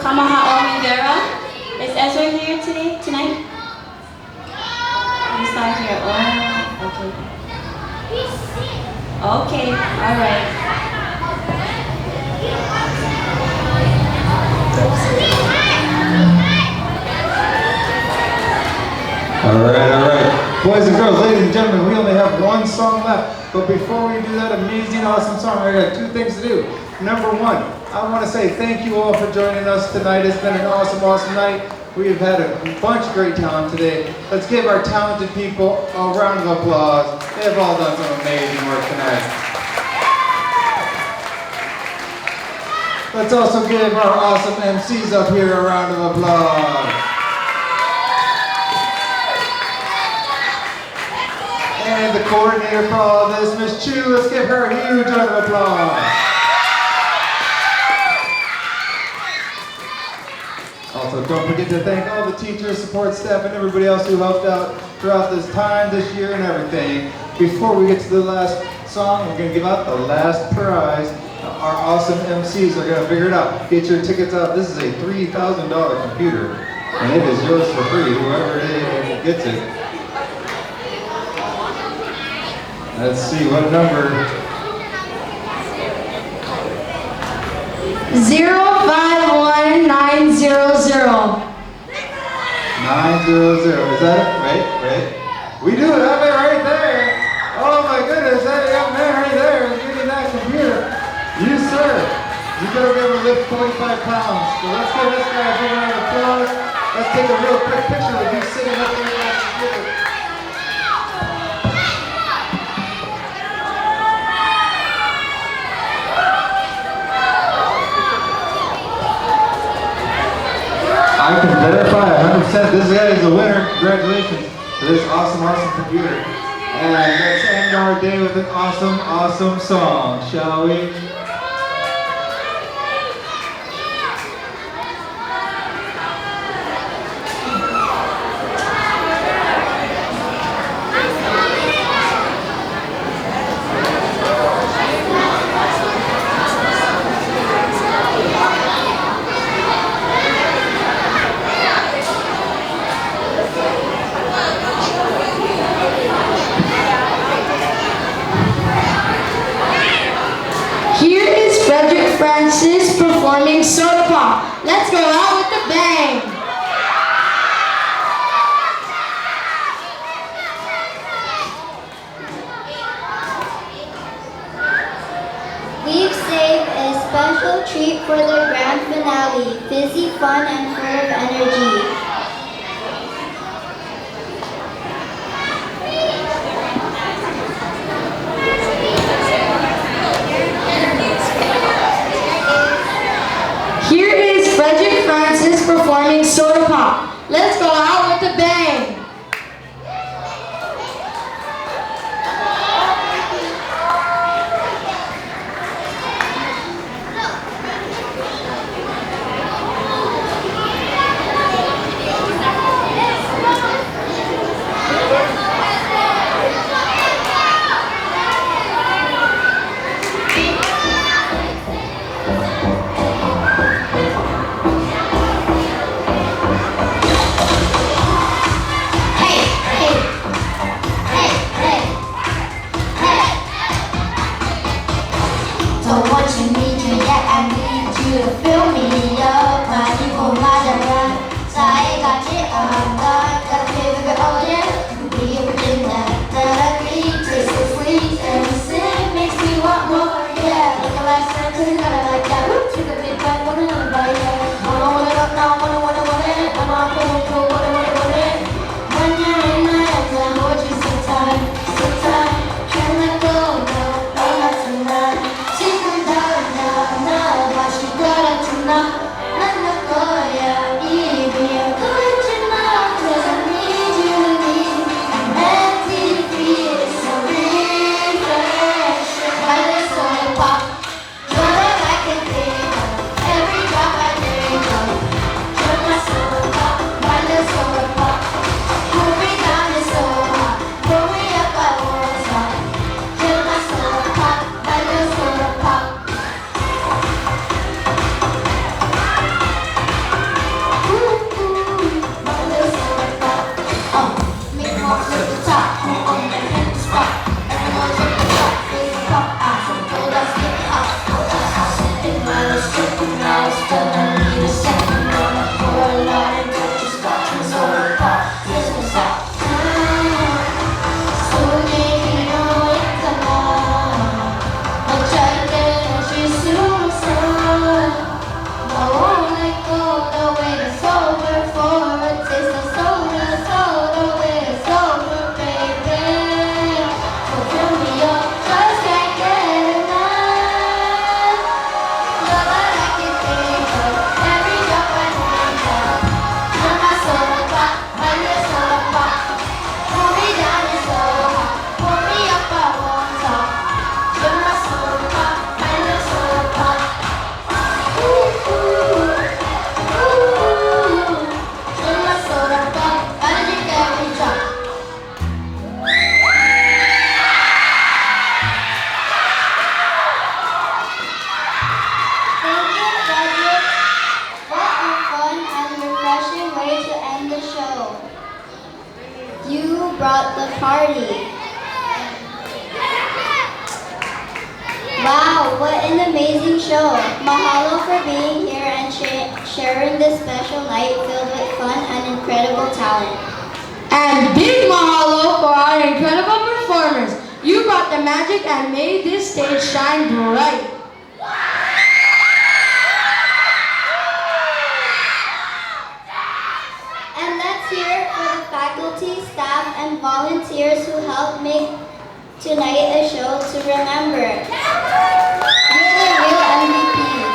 Kamaha'o Mindera. Is Ezra here tonight? He's not here. Oh, okay. Okay, all right. All right. Boys and girls, ladies and gentlemen, we only have one song left. But before we do that amazing, awesome song, I got two things to do. Number one, I want to say thank you all for joining us tonight. It's been an awesome, awesome night. We've had a bunch of great talent today. Let's give our talented people a round of applause. They've all done some amazing work tonight. Let's also give our awesome MCs up here a round of applause. And the coordinator for all of this, Miss Chu, let's give her a huge round of applause. Also, don't forget to thank all the teachers, support staff, and everybody else who helped out throughout this time, this year, and everything. Before we get to the last song, we're going to give out the last prize. Our awesome MCs are going to figure it out. Get your tickets out. This is a $3,000 computer, and it is yours for free, whoever it is gets it. Let's see what number. 051900. 900. Is that it? Right. We do have it right there. Oh my goodness, that young man right there is getting that computer. You, sir. You better be able to lift 25 pounds. So let's give this guy a big round of applause. Let's take a real quick picture of you sitting up there on the computer. I can verify 100% this guy is a winner. Congratulations for this awesome, awesome computer. And let's end our day with an awesome, awesome song, shall we? Here is Frederick Francis performing Soda Pop. Let's go out with a bang. We've saved a special treat for the grand finale, busy, fun, and full of energy. Here is Frederick Francis performing Soda Pop. Let's go out with a bang. Don't want you need you yet, I need you to fill me up. 많이 고마잖아. 사이같이 got to figure it out, yeah. We within that agree, taste so sweet, and the sin makes me want more, yeah. Like the last time, cause it's kinda like that. Whoop, took a big bite, want another bite, yeah. Wanna it up now, wanna it, I'm on go, want it. When you're in my arms, I hold you so tight, can't let go, no, not tonight. 지금 나 다시 걸어주나 난 너 거야 이미 걸지마 cause I need you I'm empty feel so refreshing by the soda pop you're all I can think of every drop I drink of you're my soda pop by the soda pop pull me down it's so hot pull me up I won't stop you're my soda pop by the soda pop party. Wow, what an amazing show. Mahalo for being here and sharing this special night filled with fun and incredible talent. And big mahalo for our incredible performers. You brought the magic and made this stage shine bright. And let's hear it for the faculty, staff, and volunteers who helped make tonight a show to remember. You're the real MVPs.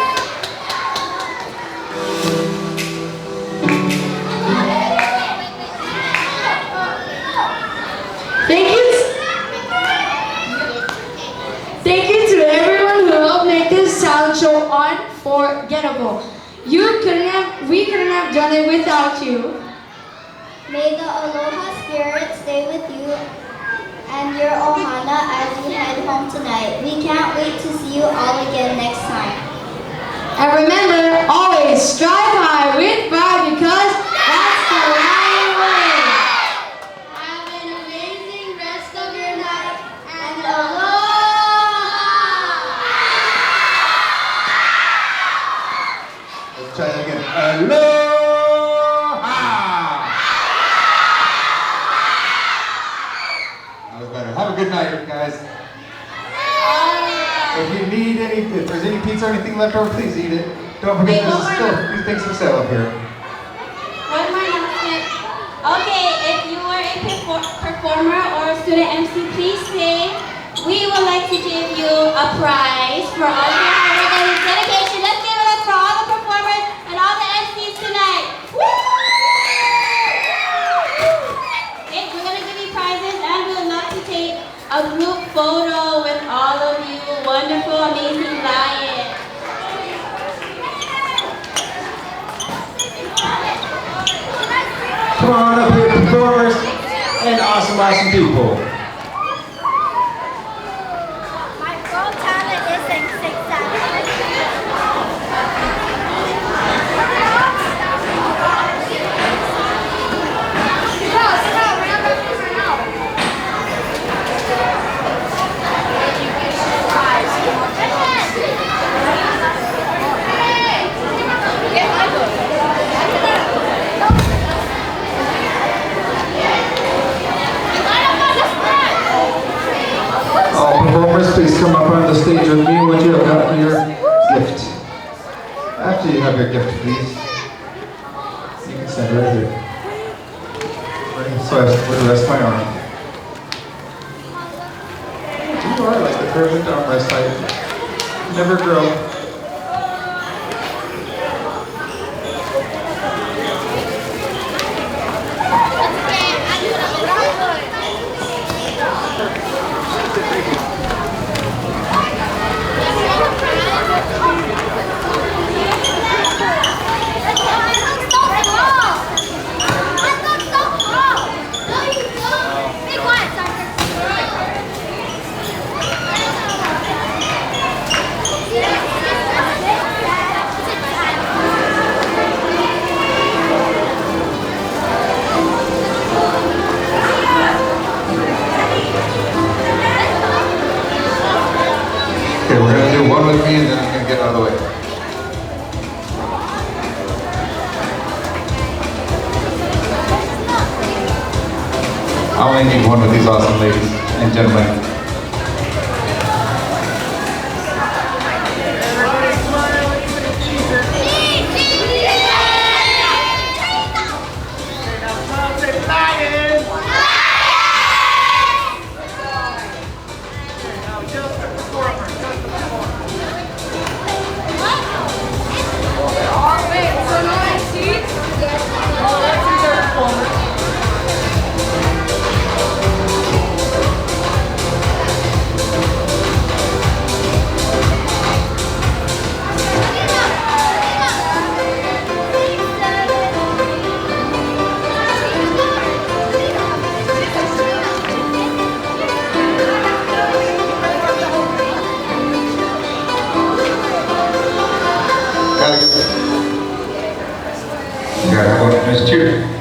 Thank you to everyone who helped make this talent show unforgettable. We couldn't have done it without you. May the aloha spirit stay with you and your ohana as you head home tonight. We can't wait to see you all again next time. And remember, always strive high with pride because that's the right way. Have an amazing rest of your night and aloha! Let's try that again. Aloha! That was better. Have a good night, guys. If you need if there's any pizza or anything left over, please eat it. Don't forget there's still a few things for sale up here. One more announcement. Okay, if you are a performer or a student MC, please stay. We would like to give you a prize for all your hard work and dedication. Let's give it up for all the performers and all the MCs tonight. Okay, we're going to give you prizes and we would love to take a group photo with all of you wonderful, amazing lions. Come on up here, performers and awesome people. My girl talent is in 6 seconds. All performers, please come up on the stage with me once you have gotten your gift. After you have your gift, please. You can stand right here. So I would rest my arm. You are like the perfect armrest type. Never grow. Okay, we're going to do one with me and then I'm going to get out of the way. I only need one with these awesome ladies and gentlemen. Gotta get it. Miss Cheer.